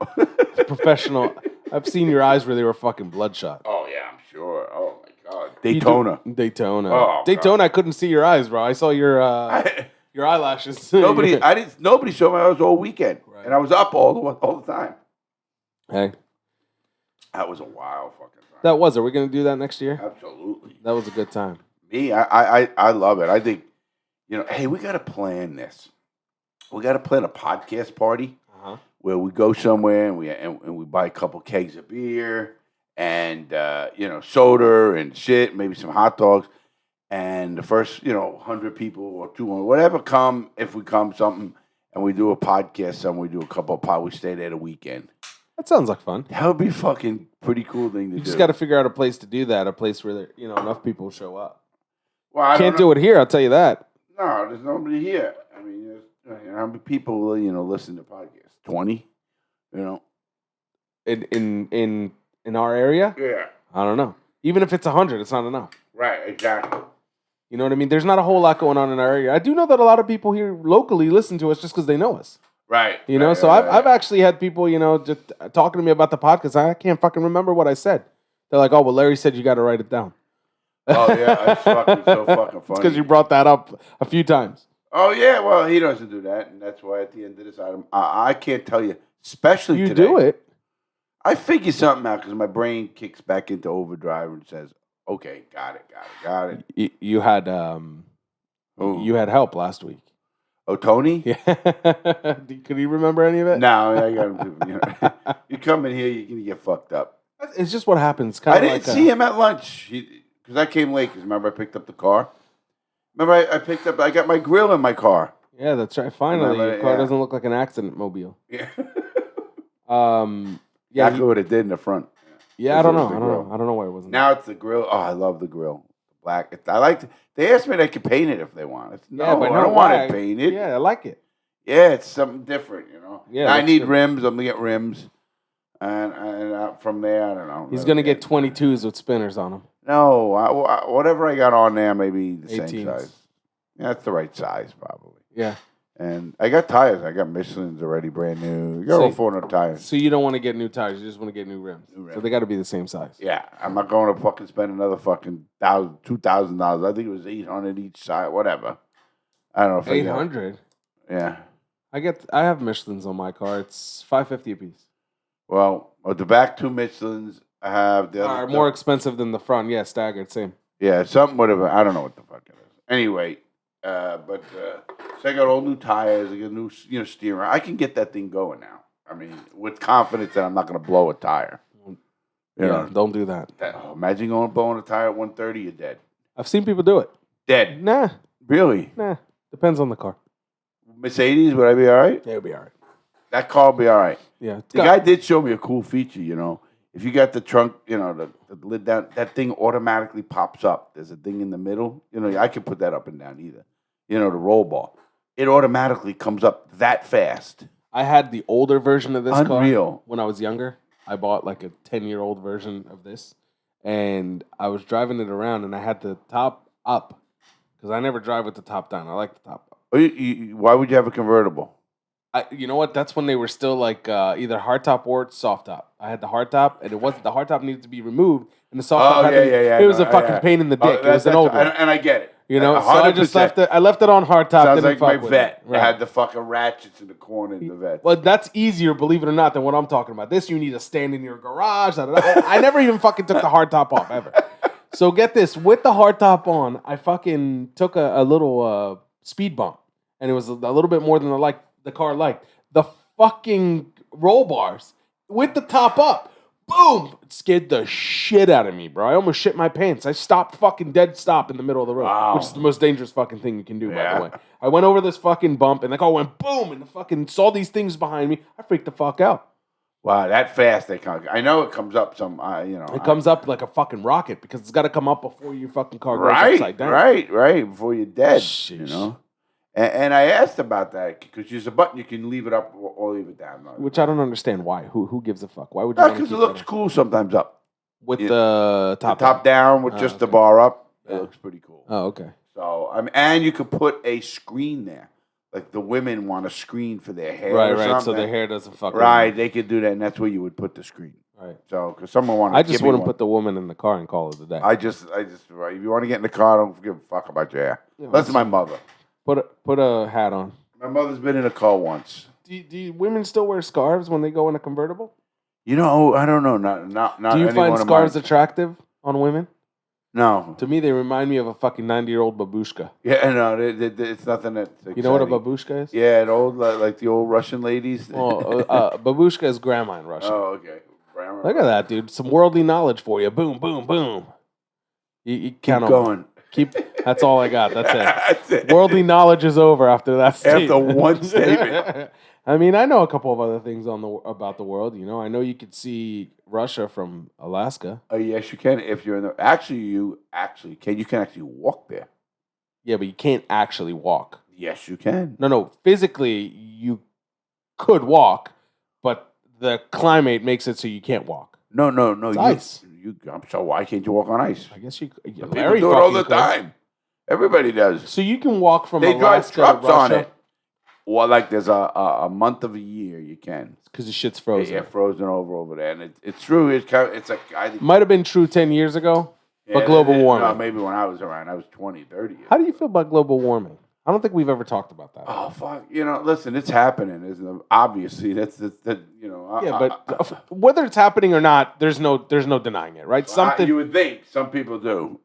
Professional. I've seen your eyes where they were fucking bloodshot. Oh, yeah, I'm sure. Oh, my God. Daytona. Oh, Daytona, God. I couldn't see your eyes, bro. I saw your eyelashes. Nobody saw my eyes all weekend. Right. And I was up all the time. Hey. That was a wild fucking time. That was. Are we going to do that next year? Absolutely. That was a good time. Me, I love it. I think, hey, we got to plan this. We got to plan a podcast party where we go somewhere and we buy a couple kegs of beer and, soda and shit, maybe some hot dogs. And the first, 100 people or 200, whatever come, if we come something, and we do a podcast, something, we do a couple of podcasts, we stay there the weekend. That sounds like fun. That would be a fucking pretty cool thing to do. You just got to figure out a place to do that, a place where enough people show up. Well, I can't do it here, I'll tell you that. No, there's nobody here. I mean, how many people listen to podcasts? 20? In our area? Yeah. I don't know. Even if it's 100, it's not enough. Right, exactly. You know what I mean? There's not a whole lot going on in our area. I do know that a lot of people here locally listen to us just because they know us. Right. I've actually had people, just talking to me about the podcast. I can't fucking remember what I said. They're like, "Oh, well, Larry said you got to write it down." Oh yeah, it's so fucking funny. It's because you brought that up a few times. Oh yeah, well, he doesn't do that, and that's why at the end of this item, I can't tell you, especially you today. You do it. I figure something out because my brain kicks back into overdrive and says, "Okay, got it." You had you had help last week. Oh, Tony? Yeah. Could you remember any of it? No, I got him. You come in here, you're going to get fucked up. It's just what happens. I didn't see him at lunch because I came late. Because remember, I picked up the car. Remember, I got my grill in my car. Yeah, that's right. Finally, your car doesn't look like an accident mobile. Yeah. Exactly what it did in the front. Yeah, I don't know why it wasn't. Now it's the grill. Oh, I love the grill. Black. I like. They asked me if I could paint it if they want. I don't want it painted. Yeah, I like it. Yeah, it's something different, Yeah, I need rims. I'm gonna get rims, and from there, I don't know. He's gonna get 22s with spinners on them. No, whatever I got on there, maybe the 18s. same size. Yeah, that's the right size, probably. Yeah. And I got tires. I got Michelin's already brand new. You got all 400 tires. So you don't want to get new tires. You just want to get new rims. So they got to be the same size. Yeah. I'm not going to fucking spend another fucking $2,000. I think it was $800 each side. Whatever. I don't know if 800. Yeah. I have Michelin's on my car. It's $5.50 a piece. Well, the back 2 Michelins, I have the other. More expensive than the front. Yeah, staggered, same. Yeah, something whatever. I don't know what the fuck it is. Anyway, so I got all new tires. I got new, steering. I can get that thing going now. I mean, with confidence that I'm not going to blow a tire. Don't do that. Imagine blowing a tire at 130, you're dead. I've seen people do it. Dead. Nah. Really? Nah. Depends on the car. Mercedes, would I be all right? Yeah, it'll be all right. That car will be all right. Yeah. The guy did show me a cool feature, If you got the trunk, the lid down, that thing automatically pops up. There's a thing in the middle. I can put that up and down either. The roll bar. It automatically comes up that fast. I had the older version of this Unreal. car when I was younger. I bought like a 10-year-old version of this. And I was driving it around and I had the top up. Because I never drive with the top down. I like the top up. Why would you have a convertible? You know what? That's when they were still like either hardtop or soft top. I had the hardtop, and it wasn't the hardtop needed to be removed, and the soft top it was a fucking pain in the dick. It was an old one, and I get it. So I just left it. I left it on hardtop. Sounds like my vet. Right. I had the fucking ratchets in the corner in the vet. Well, that's easier, believe it or not, than what I'm talking about. This you need to stand in your garage. I never even fucking took the hardtop off ever. So get this, with the hardtop on, I fucking took a little speed bump, and it was a little bit more than the car liked. The fucking roll bars with the top up, boom, it scared the shit out of me, bro. I almost shit my pants. I stopped fucking dead stop in the middle of the road, which is the most dangerous fucking thing you can do, by the way. I went over this fucking bump, and the car went boom, and the fucking saw these things behind me. I freaked the fuck out. Wow, that fast they come. I know it comes up some, It comes up like a fucking rocket because it's got to come up before your fucking car goes upside down. Right, before you're dead, Sheesh. And I asked about that because there's a button you can leave it up or leave it down. Which I don't understand why. Who gives a fuck? Why would you? Because it looks cool sometimes up with the top down with just the bar up. It looks pretty cool. Oh, okay. So and you could put a screen there. Like the women want a screen for their hair, right. So their hair doesn't fuck. Right, they could do that, and that's where you would put the screen. Right. So because someone wanted, I just wouldn't put the woman in the car and call it a day. I just right. If you want to get in the car, don't give a fuck about your hair. That's my mother. Put a hat on. My mother's been in a car once. Do women still wear scarves when they go in a convertible? I don't know. Not. Do you find scarves attractive on women? No. To me, they remind me of a fucking 90-year-old babushka. Yeah, no, it's nothing that. You know what a babushka is? Yeah, an old like the old Russian ladies. Babushka is grandma in Russian. Oh, okay. Look at that, dude. Some worldly knowledge for you. Boom, boom, boom. You count on going. That's all I got. That's it. That's it. Worldly knowledge is over after that statement. After one statement. I mean, I know a couple of other things about the world. I know you could see Russia from Alaska. Oh, yes, you can. If you're in the you can actually walk there. Yeah, but you can't actually walk. Yes, you can. No. Physically, you could walk, but the climate makes it so you can't walk. No. It's ice. So why can't you walk on ice? I guess you. People do it all the time. Everybody does. So you can walk from They Alaska drive trucks to Russia. on it. Well, like there's a month of a year you can. Because the shit's frozen. Yeah, frozen over there, and it's true. It's like I think might have been true 10 years ago, but global warming. No, maybe when I was around, I was 20, 30 years. How do you feel about global warming? I don't think we've ever talked about that. Oh fuck! Listen, it's happening, isn't it? Obviously, that's. Yeah, but whether it's happening or not, there's no denying it, right? You would think some people do.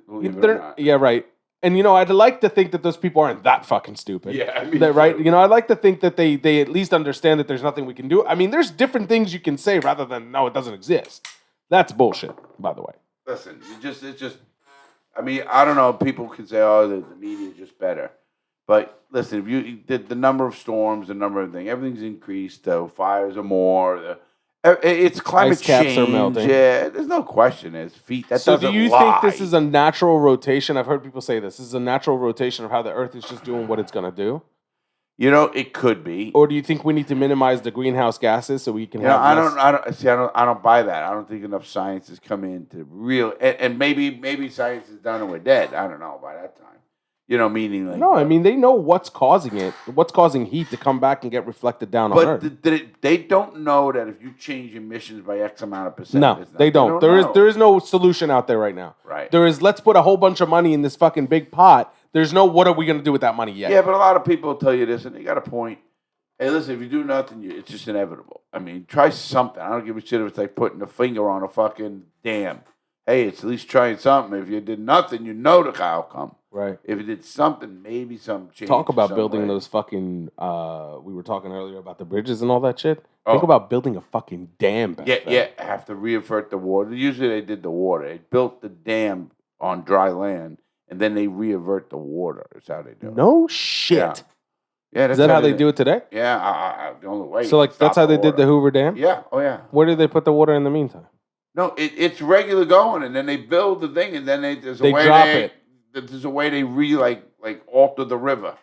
Believe it or not. Yeah, right. And I'd like to think that those people aren't that fucking stupid. Yeah, I mean, right? I'd like to think that they at least understand that there's nothing we can do. I mean, there's different things you can say rather than no, it doesn't exist. That's bullshit, by the way. Listen, it's just. I mean, I don't know. People can say, "Oh, the media is just better," but listen, if you the number of storms, the number of things, everything's increased. The fires are more. It's climate Ice caps change. are melting. Yeah, there's no question. It's feet. That So doesn't do you lie. think this is a natural rotation? I've heard people say this. This is a natural rotation of how the Earth is just doing what it's going to do? It could be. Or do you think we need to minimize the greenhouse gases so we can have I don't buy that. I don't think enough science has come into real and maybe science is done and we're dead. I don't know by that time. Meaning like No, I mean they know what's causing it. What's causing heat to come back and get reflected down on Earth. But they don't know that if you change emissions by X amount of percent. No, they don't. There is no solution out there right now. Right. There is. Let's put a whole bunch of money in this fucking big pot. There's no. What are we going to do with that money yet? Yeah, but a lot of people will tell you this, and they got a point. Hey, listen, if you do nothing, it's just inevitable. I mean, try something. I don't give a shit if it's like putting a finger on a fucking dam. Hey, it's at least trying something. If you did nothing, you know the outcome. Right. If you did something, maybe some change. Talk about building those fucking. We were talking earlier about the bridges and all that shit. Think about building a fucking dam back then. Yeah. Have to reavert the water. Usually they did the water. They built the dam on dry land, and then they reavert the water. That's how they do it. No shit. Yeah, is that how they do it today? Yeah, the only way. So, like, that's how they did the Hoover Dam? Yeah, oh yeah. Where did they put the water in the meantime? No, it's regular going, and then they build the thing, and then there's a way they alter the river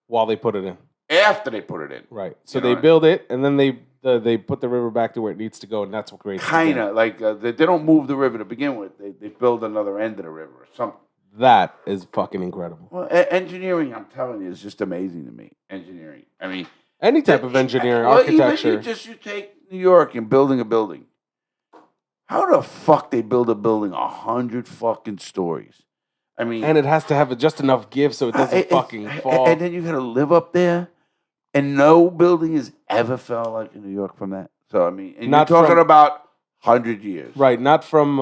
while they put it in. After they put it in, right? So they build it, and then they put the river back to where it needs to go, and that's what creates. Kind of like they don't move the river to begin with. They build another end of the river or something. That is fucking incredible. Well, engineering, I'm telling you, is just amazing to me. Engineering, I mean, any type of engineering, architecture. Even you take New York and building a building. How the fuck they build a building 100 fucking stories? I mean, and it has to have just enough give so it doesn't fucking fall. And then you got to live up there, and no building has ever fell like in New York from that. So I mean, and you're talking about 100 years, right? Not from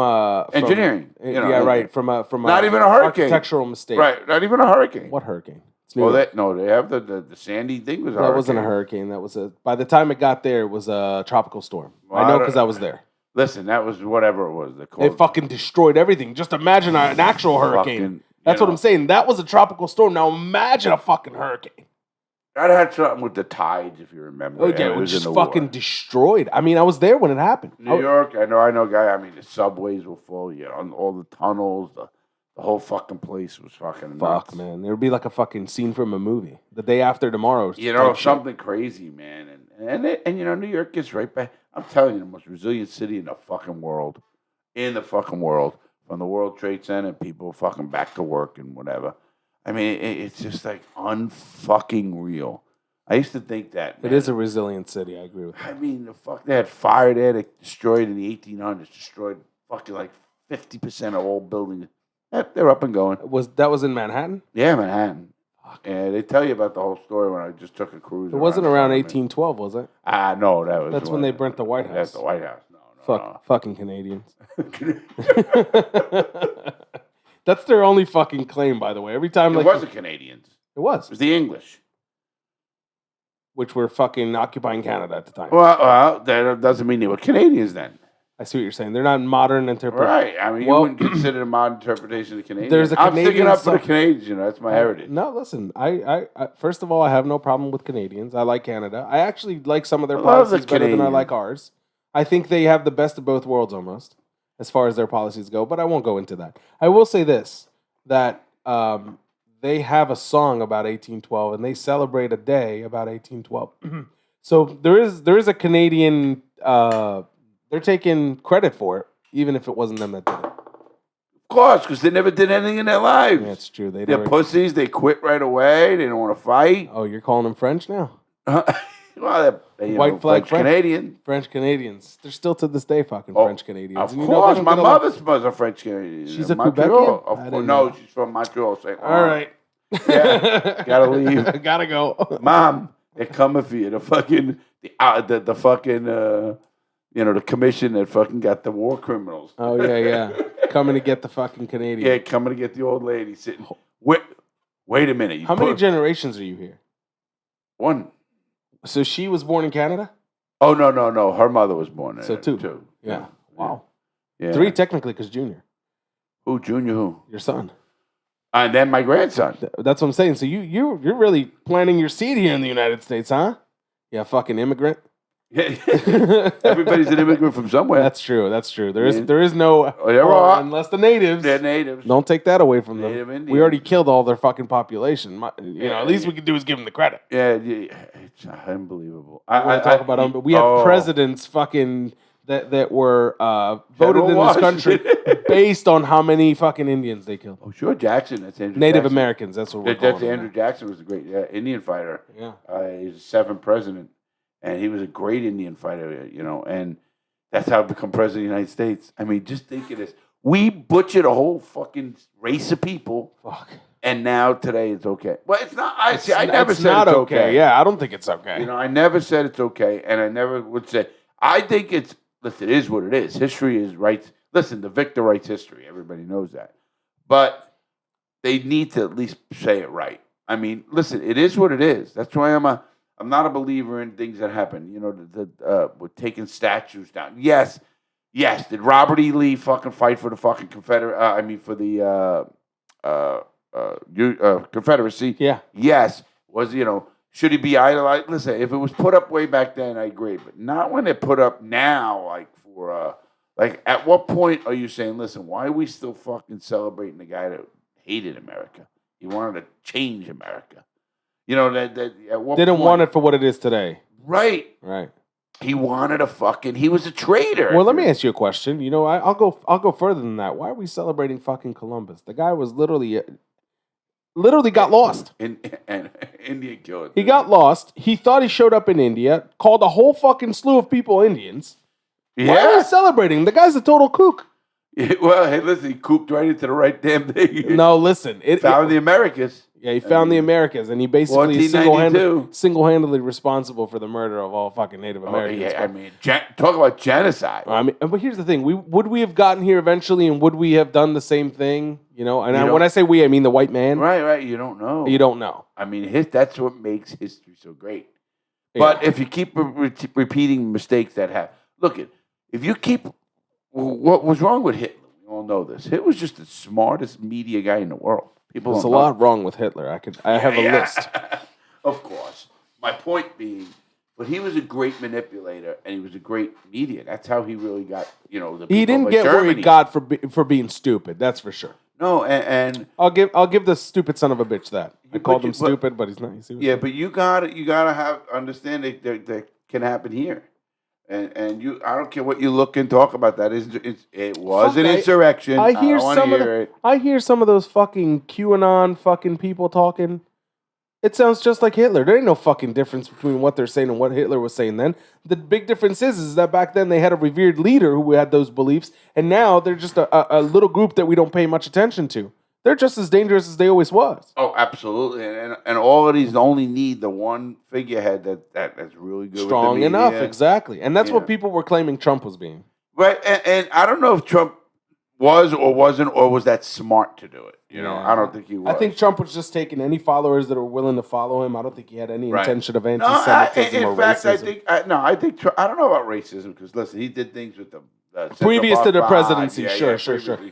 engineering. Right. From a not even a hurricane, architectural mistake, right? Not even a hurricane. What hurricane? They have the sandy thing was. That wasn't a hurricane. That was a. By the time it got there, it was a tropical storm. Well, I know because I was there. Listen, that was whatever it was. It fucking destroyed everything. Just imagine an actual hurricane. That's what I'm saying. That was a tropical storm. Now imagine a fucking hurricane. That had something with the tides, if you remember. Oh, yeah, it was just fucking destroyed. I mean, I was there when it happened. New York, I know, guy. I mean, the subways were full. On all the tunnels, the whole fucking place was fucking nuts. Fuck, man. It would be like a fucking scene from a movie. The day after tomorrow. Something crazy, man. And New York gets right back. I'm telling you, the most resilient city in the fucking world. From the World Trade Center, people fucking back to work and whatever. I mean, it's just like unfucking real. I used to think that, man. It is a resilient city. I agree with that. I mean, they had fire there that destroyed in the 1800s, destroyed fucking like 50% of all buildings. They're up and going. That was in Manhattan? Yeah, Manhattan. Yeah, they tell you about the whole story when I just took a cruise. It wasn't around 1812, was it? No, that was. That's when they burnt the White House. That's the White House. No. Fucking Canadians. That's their only fucking claim, by the way. Every time, it wasn't Canadians. It was. It was the English, which were fucking occupying Canada at the time. Well, that doesn't mean they were Canadians then. I see what you're saying. They're not modern interpretation. Right. I mean, you wouldn't consider a modern interpretation of the Canadians. There's a I'm Canadian sticking up for the Canadians. That's my heritage. No, listen. I first of all, I have no problem with Canadians. I like Canada. I actually like some of their policies better than I like ours. I think they have the best of both worlds almost, as far as their policies go. But I won't go into that. I will say this, that they have a song about 1812, and they celebrate a day about 1812. So there is a Canadian... they're taking credit for it, even if it wasn't them that did it. Of course, because they never did anything in their lives. That's true. They're pussies. They quit right away. They don't want to fight. Oh, you're calling them French now? Well, they're White flag French Canadian. French Canadians. They're still to this day fucking French Canadians. Of course, my mother was a French Canadian. She's a Quebecian? No, she's from Montreal. All right. Yeah, gotta leave. Gotta go. Mom, they're coming for you. The fucking, the fucking, the commission that fucking got the war criminals. Oh, yeah. Coming to get the fucking Canadian. Yeah, coming to get the old lady sitting. Wait a minute. How many generations are you here? One. So she was born in Canada? Oh, no. Her mother was born there. So two. Yeah. Wow. Yeah. 3 technically, because Junior. Who? Junior who? Your son. And then my grandson. That's what I'm saying. So you're really planting your seed here in the United States, huh? Yeah, fucking immigrant. Everybody's an immigrant from somewhere. That's true. There is no unless the natives. They're natives. Don't take that away from them. Indians. We already killed all their fucking population. At least we can do is give them the credit. Yeah, it's unbeliable. I want to talk about them, but we have presidents fucking that were voted in this country based on how many fucking Indians they killed. Oh, sure, Jackson. That's Andrew Native Jackson. Americans. That's what we're calling That's them Andrew now. Jackson was a great Indian fighter. Yeah. He's the seventh president, and he was a great Indian fighter, you know, and that's how he became president of the United States. I mean, just think of this. We butchered a whole fucking race of people. Fuck. And now today it's okay. Well, it's not. I never It's said not it's okay. Yeah, I don't think it's okay. You know, I never said it's okay, and I never would say. I think it's. Listen, it is what it is. History is right. Listen, the victor writes history. Everybody knows that, but they need to at least say it right. I mean, listen, it is what it is. That's why I'm not a believer in things that happen. You know, with taking statues down. Yes. Did Robert E. Lee fucking fight for the fucking for the Confederacy? Yeah. Yes. Should he be idolized? Listen, if it was put up way back then, I agree, but not when they're put up now. At what point are you saying, listen, why are we still fucking celebrating the guy that hated America? He wanted to change America. You know that at what didn't point, want it for what it is today. Right. He wanted he was a traitor. Well, let me ask you a question. You know, I'll go further than that. Why are we celebrating fucking Columbus? The guy was literally got lost. And Indian killed. He got lost. He thought he showed up in India, called a whole fucking slew of people Indians. Yeah. Why are we celebrating? The guy's a total kook. Yeah, well, hey, listen, he cooped right into the right damn thing. No, listen. Found the Americas. Yeah, he found the Americas, and he basically is 1492. single-handedly responsible for the murder of all fucking Native Americans. I mean, talk about genocide. I mean, but here's the thing: would we have gotten here eventually, and would we have done the same thing? You know, and when I say we, I mean the white man. Right. You don't know. You don't know. I mean, that's what makes history so great. Yeah. But if you keep repeating mistakes that happen, if you keep what was wrong with Hitler, we all know this. Hitler was just the smartest media guy in the world. There's a lot wrong with Hitler. I have a list. Of course. My point being, but he was a great manipulator and he was a great media. That's how he really got, the people. He didn't get Germany. where he got for being stupid. That's for sure. No, and I'll give the stupid son of a bitch that. I called him stupid, but he's not. But you gotta understand that can happen here. And I don't care what you look and talk about that. It was an insurrection. I hear some of those fucking QAnon fucking people talking. It sounds just like Hitler. There ain't no fucking difference between what they're saying and what Hitler was saying then. The big difference is that back then they had a revered leader who had those beliefs, and now they're just a little group that we don't pay much attention to. They're just as dangerous as they always was. Oh, absolutely. And all of these only need the one figurehead that's really good. Strong with the media. enough, exactly. And that's what people were claiming Trump was being. Right. And I don't know if Trump was or wasn't, or was that smart to do it. I don't think he was. I think Trump was just taking any followers that were willing to follow him. I don't think he had any intention of anti-Semitism or racism. I think I don't know about racism because, listen, he did things with the previous to the presidency, sure.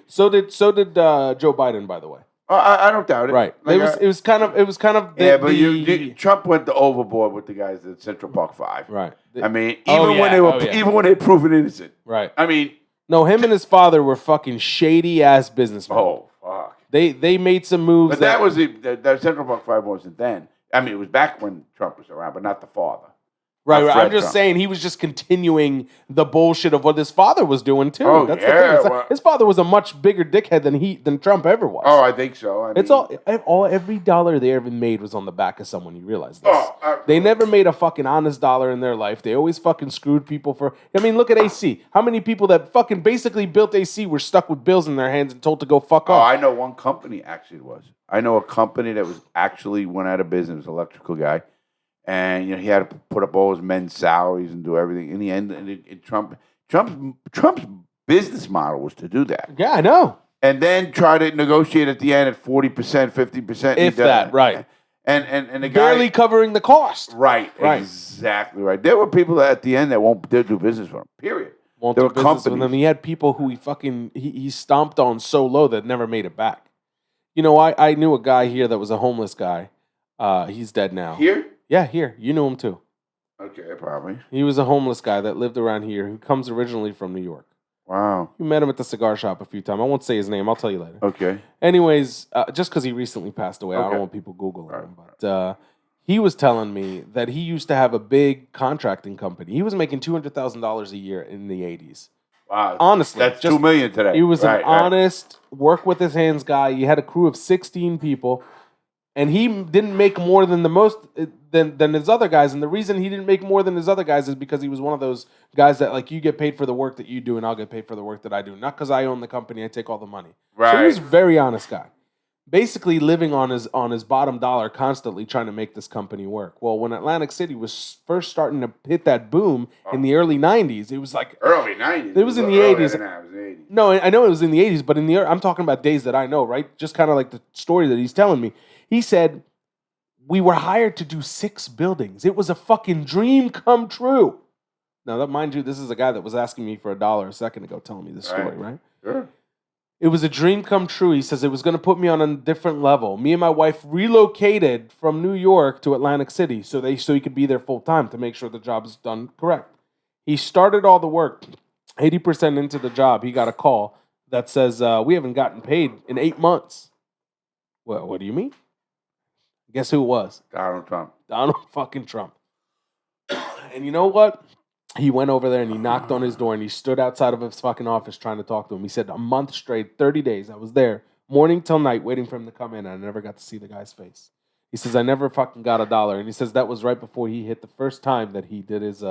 So did Joe Biden, by the way. I don't doubt it. Right. It was kind of. Trump went overboard with the guys at Central Park 5. Right. I mean, even when they were proven innocent. Right. I mean, no, him and his father were fucking shady ass businessmen. Oh fuck. They made some moves. But that was the Central Park 5 wasn't then. I mean, it was back when Trump was around, but not the father. Right. I'm just saying he was just continuing the bullshit of what his father was doing too. Oh, That's yeah. the thing. His father was a much bigger dickhead than Trump ever was. Oh, I think so. Every dollar they ever made was on the back of someone. You realize this? They never made a fucking honest dollar in their life. They always fucking screwed people for. I mean, look at AC. How many people that fucking basically built AC were stuck with bills in their hands and told to go fuck off? Oh, I know one company actually was. I know a company that was actually went out of business. Electrical guy. And he had to put up all his men's salaries and do everything. In the end, Trump's business model was to do that. Yeah, I know. And then try to negotiate at the end at 40%, 50%. If that, right. And the guy barely covering the cost. Right. Exactly right. There were people that at the end that won't do business with him. Period. Won't do business with him. He had people who he stomped on so low that never made it back. I knew a guy here that was a homeless guy. He's dead now. Here? Yeah, here. You knew him too. Okay, probably. He was a homeless guy that lived around here who comes originally from New York. Wow. You met him at the cigar shop a few times. I won't say his name. I'll tell you later. Okay. Anyways, just because he recently passed away, I Okay. don't want people Googling him. But He was telling me that he used to have a big contracting company. He was making $200,000 a year in the 80s. Wow. Honestly, That's $2 million today. He was an Right. honest, work with his hands guy. He had a crew of 16 people, and he didn't make more than than his other guys. And the reason he didn't make more than his other guys is because he was one of those guys that, like, you get paid for the work that you do, and I'll get paid for the work that I do. Not because I own the company, I take all the money. Right. So he was a very honest guy. Basically living on his bottom dollar, constantly trying to make this company work. Well, when Atlantic City was first starting to hit that boom in the early 90s, it was like early 90s. It was in the 80s. No, I know it was in the 80s, but I'm talking about days that I know, right? Just kind of like the story that he's telling me. He said, we were hired to do 6 buildings. It was a fucking dream come true. Now, that, mind you, this is a guy that was asking me for $1 a second ago telling me this story, right? Sure. It was a dream come true. He says it was going to put me on a different level. Me and my wife relocated from New York to Atlantic City so he could be there full time to make sure the job is done correct. He started all the work. 80% into the job, he got a call that says, we haven't gotten paid in 8 months. Well, what do you mean? Guess who it was? Donald Trump. Donald fucking Trump. And you know what? He went over there and he knocked on his door and he stood outside of his fucking office trying to talk to him. He said, a month straight, 30 days, I was there, morning till night, waiting for him to come in, and I never got to see the guy's face. He says, I never fucking got $1. And he says that was right before he hit the first time that he did his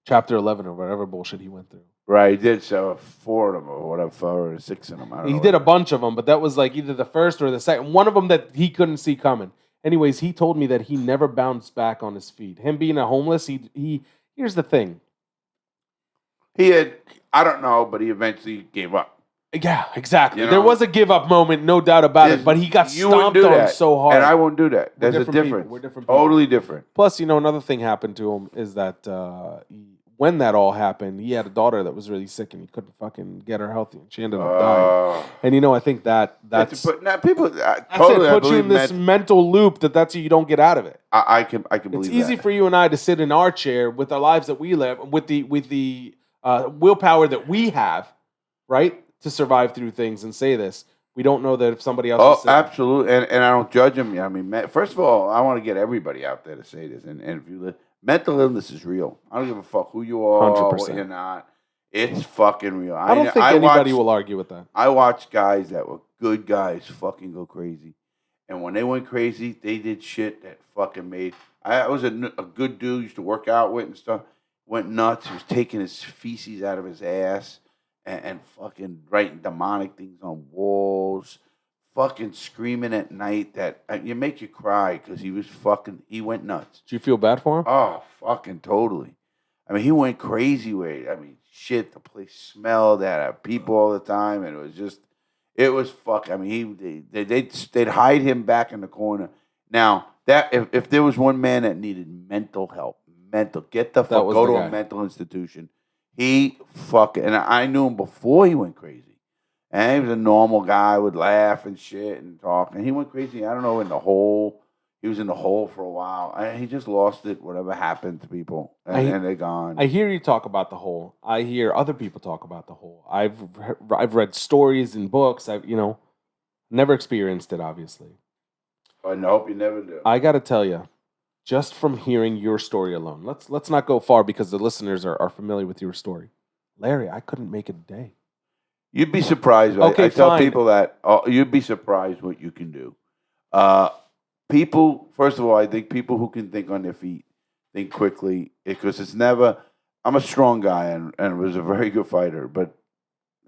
Chapter 11 or whatever bullshit he went through. Right, he did 4 of them or whatever, 4 or 6 of them. I don't know. He did a bunch of them, but that was like either the first or the second. One of them that he couldn't see coming. Anyways, he told me that he never bounced back on his feet. Him being a homeless, he here's the thing. He had, I don't know, but he eventually gave up. Yeah, exactly. You know? There was a give up moment, no doubt about it, but he got stomped on so hard. And I won't do that. There's a difference. We're different people. Totally different. Plus, another thing happened to him is that when that all happened, he had a daughter that was really sick and he couldn't fucking get her healthy, and she ended up dying. And I think that's people. Totally, it puts you in this mental loop that's you don't get out of it. I can believe it's easy for you and I to sit in our chair with our lives that we live with the willpower that we have, right, to survive through things and say this. We don't know that if somebody else. Oh, absolutely, and I don't judge him. I mean, first of all, I want to get everybody out there to say this, and if you live. Mental illness is real. I don't give a fuck who you are, 100%. what you're not. It's fucking real. I don't think anybody will argue with that. I watched guys that were good guys fucking go crazy. And when they went crazy, they did shit that fucking made... I was a good dude, used to work out with and stuff. Went nuts. He was taking his feces out of his ass and fucking writing demonic things on walls. Fucking screaming at night that you make you cry because he went nuts. Did you feel bad for him? Oh, fucking totally. I mean, he went crazy with it. I mean, shit, the place smelled, they had people all the time, and it was fuck. I mean, they'd hide him back in the corner. Now, that if there was one man that needed mental help, get the fuck, go to a mental institution. And I knew him before he went crazy. And he was a normal guy, would laugh and shit and talk. And he went crazy, I don't know, in the hole. He was in the hole for a while. And he just lost it, whatever happened to people. And they're gone. I hear you talk about the hole. I hear other people talk about the hole. I've read stories and books. I've never experienced it, obviously. I hope you never do. I got to tell you, just from hearing your story alone, let's not go far because the listeners are familiar with your story. Larry, I couldn't make it a day. You'd be surprised. Okay, I tell people that you'd be surprised what you can do. People, first of all, I think people who can think on their feet, think quickly, because it's never. I'm a strong guy and was a very good fighter, but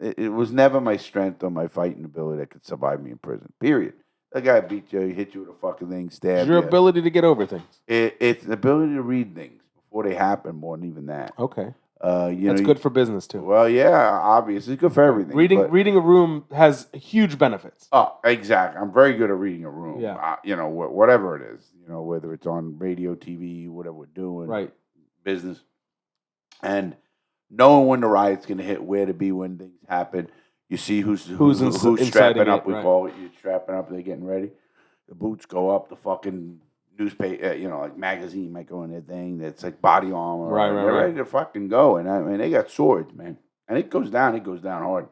it was never my strength or my fighting ability that could survive me in prison. Period. That guy beat you, he hit you with a fucking thing, stabbed you. Your ability to get over things. It's an ability to read things before they happen, more than even that. Okay. That's good for business too. Well, yeah, obviously, it's good for everything. Reading a room has huge benefits. Oh, exactly. I'm very good at reading a room. Yeah. Whatever it is, whether it's on radio, TV, whatever we're doing, right? Business, and knowing when the riot's going to hit, where to be when things happen. You see who's strapping up. We call it. You're strapping up. They're getting ready. The boots go up. The fucking newspaper, like magazine might go in their thing that's like body armor. Right. They're ready to fucking go. And I mean, they got swords, man. And it goes down hard.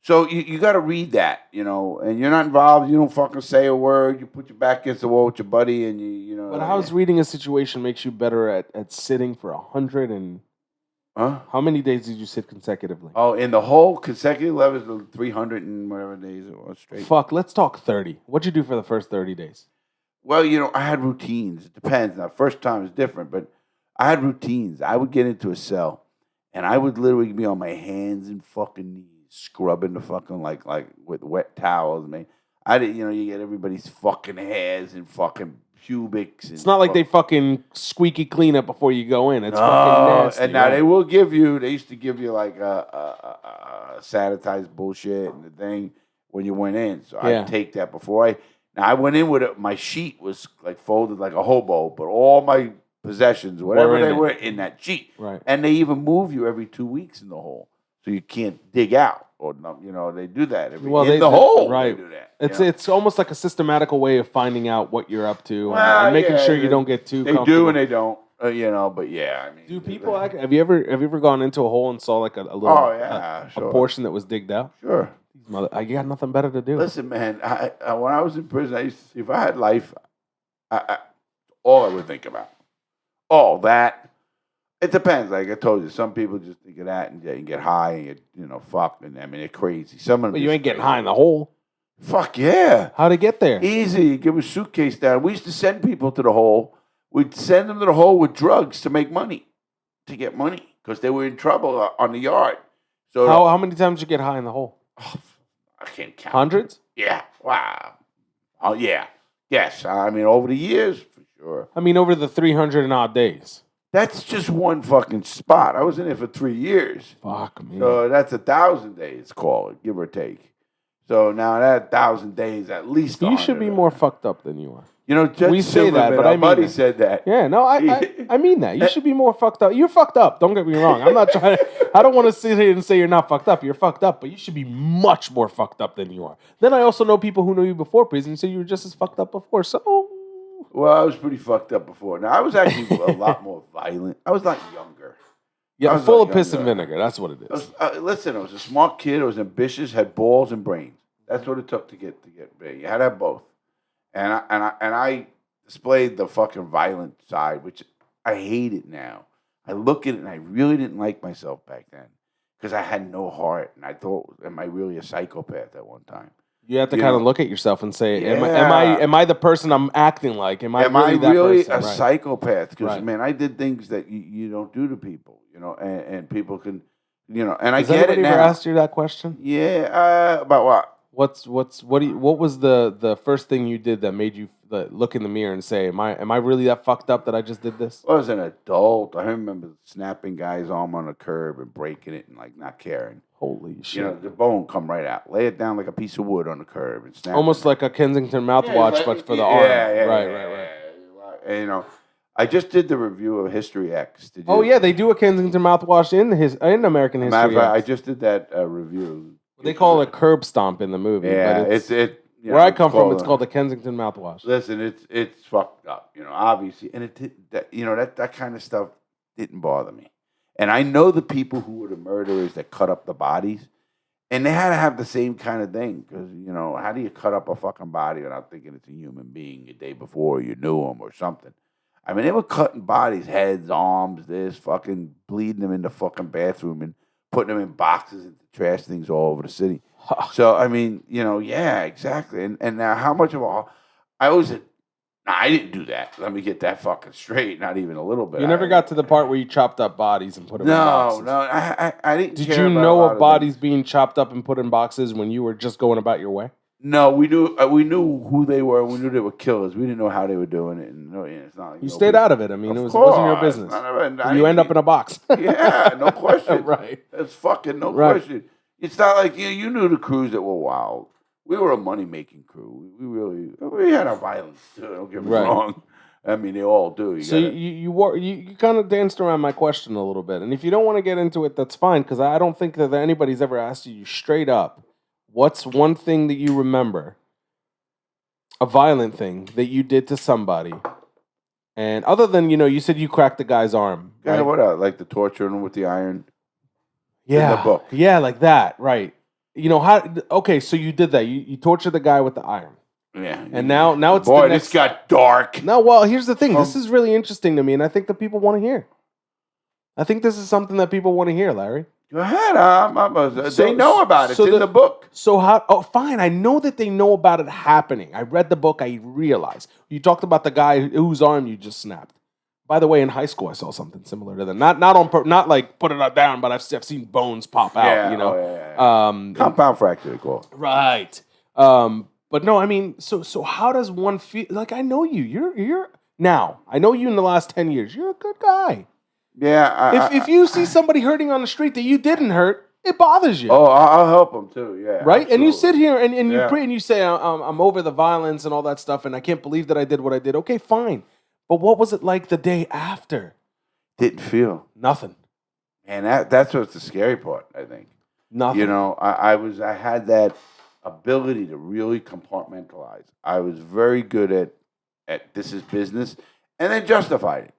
So you got to read that, and you're not involved. You don't fucking say a word. You put your back against the wall with your buddy, and you know. But how's reading a situation makes you better at sitting for 100 and? Huh? How many days did you sit consecutively? Oh, in the whole consecutive levels, 300 and whatever days it was straight. Fuck, let's talk 30. What'd you do for the first 30 days? Well, I had routines. It depends. Now, first time is different, but I had routines. I would get into a cell, and I would literally be on my hands and fucking knees, scrubbing the fucking like with wet towels, man. I didn't, you get everybody's fucking hairs and fucking pubics. It's not like they fucking squeaky clean it before you go in. It's fucking nasty. And now they used to give you like a sanitized bullshit and the thing when you went in. So I'd take that before I went in with it. My sheet was like folded like a hobo, but all my possessions, whatever they were, in that sheet. Right. And they even move you every 2 weeks in the hole. So you can't dig out. Or they do that in the hole. Right. They do that, it's almost like a systematical way of finding out what you're up to and making sure you don't get too comfortable. They do and they don't, but yeah. I mean, do people have you ever gone into a hole and saw like a little a portion that was digged out? Sure. You got nothing better to do. Listen, man, when I was in prison, I used to see if I had life, all I would think about. All that. It depends. Like I told you, some people just think of that and get high and get, fucked. And I mean, they're crazy. Some of them. But you ain't getting high in the hole. Fuck yeah. How'd it get there? Easy. Give a suitcase down. We used to send people to the hole. We'd send them to the hole with drugs to make money, to get money, because they were in trouble on the yard. So how many times did you get high in the hole? Oh, I can't count. Hundreds? Yeah. Wow. Oh yeah. Yes. I mean, over the years, for sure. I mean, over the 300 and odd days. That's just one fucking spot. I was in there for 3 years. Fuck me. So that's 1,000 days, call it, give or take. So now that 1,000 days, at least you should be more fucked up than you are. Judge we say that, but our buddy said that. Yeah, no, I mean that. You should be more fucked up. You're fucked up. Don't get me wrong. I'm not trying to. I don't want to sit here and say you're not fucked up. You're fucked up, but you should be much more fucked up than you are. Then I also know people who knew you before prison, so you were just as fucked up before. So. Well, I was pretty fucked up before. Now, I was actually a lot more violent. I was a lot younger. Yeah, full of piss and vinegar. That's what it is. Listen, I was a smart kid. I was ambitious, had balls and brains. That's what it took to get big. You had to have both. And I displayed the fucking violent side, which I hate it now. I look at it and I really didn't like myself back then because I had no heart. And I thought, am I really a psychopath at one time? You have to kind of look at yourself and say, am I the person I'm acting like? Am I really that person? A psychopath? Because, man, I did things that you don't do to people, and people can, and I get it now. Has anybody ever asked you that question? Yeah, about what? What was the first thing you did that made you look in the mirror and say, am I really that fucked up that I just did this? Well, as an adult, I remember snapping guys' arm on a curb and breaking it and like not caring. Holy shit! The bone come right out. Lay it down like a piece of wood on the curb and snap. Almost like a Kensington mouthwash, but for the arm. Right. And, I just did the review of History X. Did you? Oh yeah, they do a Kensington mouthwash in American History X. I just did that review. They call it curb stomp in the movie. Yeah, but where I come from, it's called the Kensington mouthwash. Listen, it's fucked up, obviously, and that kind of stuff didn't bother me. And I know the people who were the murderers that cut up the bodies, and they had to have the same kind of thing because how do you cut up a fucking body without thinking it's a human being a day before you knew them or something? I mean, they were cutting bodies, heads, arms, fucking bleeding them in the fucking bathroom and putting them in boxes and trash things all over the city. So, I mean, yeah, exactly. And now how much of I didn't do that. Let me get that fucking straight. Not even a little bit. You never got to the part where you chopped up bodies and put them in boxes. No, I didn't. Did you know of bodies being chopped up and put in boxes when you were just going about your way? No, we knew who they were. We knew they were killers. We didn't know how they were doing it. And it's not like you stayed out of it. I mean, it wasn't your business. You end up in a box. Yeah, no question. Right. That's fucking no question. It's not like you knew the crews that were wild. We were a money-making crew. We had our violence too. Don't get me wrong. I mean, they all do. You kind of danced around my question a little bit, and if you don't want to get into it, that's fine. Because I don't think that anybody's ever asked you straight up, what's one thing that you remember, a violent thing that you did to somebody, and other than you said you cracked the guy's arm. Yeah, what else? Like the torturing him with the iron. Yeah, in the book. Yeah, like that. Right. You know how? Okay, so you did that. You tortured the guy with the iron, Yeah. and now it's Boy, the next. this got dark. No, well, here's the thing. This Um, is really interesting to me, and I think the people want to hear. I think this is something that people want to hear, Larry. Go ahead. They know about it. It's in the book. So how? Oh, fine. I know that they know about it happening. I read the book. I realized you talked about the guy whose arm you just snapped. By the way, in high school, I saw something similar to that. Not like put it down, but I've seen bones pop out. Yeah, You know, compound fracture, they call it. right. But no, I mean, so how does one feel? Like I know you. You're now. I know you in the last 10 years. You're a good guy. Yeah. If you see somebody hurting on the street that you didn't hurt, it bothers you. Oh, I'll help them too. Yeah. Right? Absolutely. And you sit here and you Yeah. pray and you say, I'm over the violence and all that stuff, and I can't believe that I did what I did. Okay, fine. But what was it like the day after? Didn't feel. Nothing. And that's what's the scary part, I think. Nothing. You know, I had that ability to really compartmentalize. I was very good at this is business, and then justified it.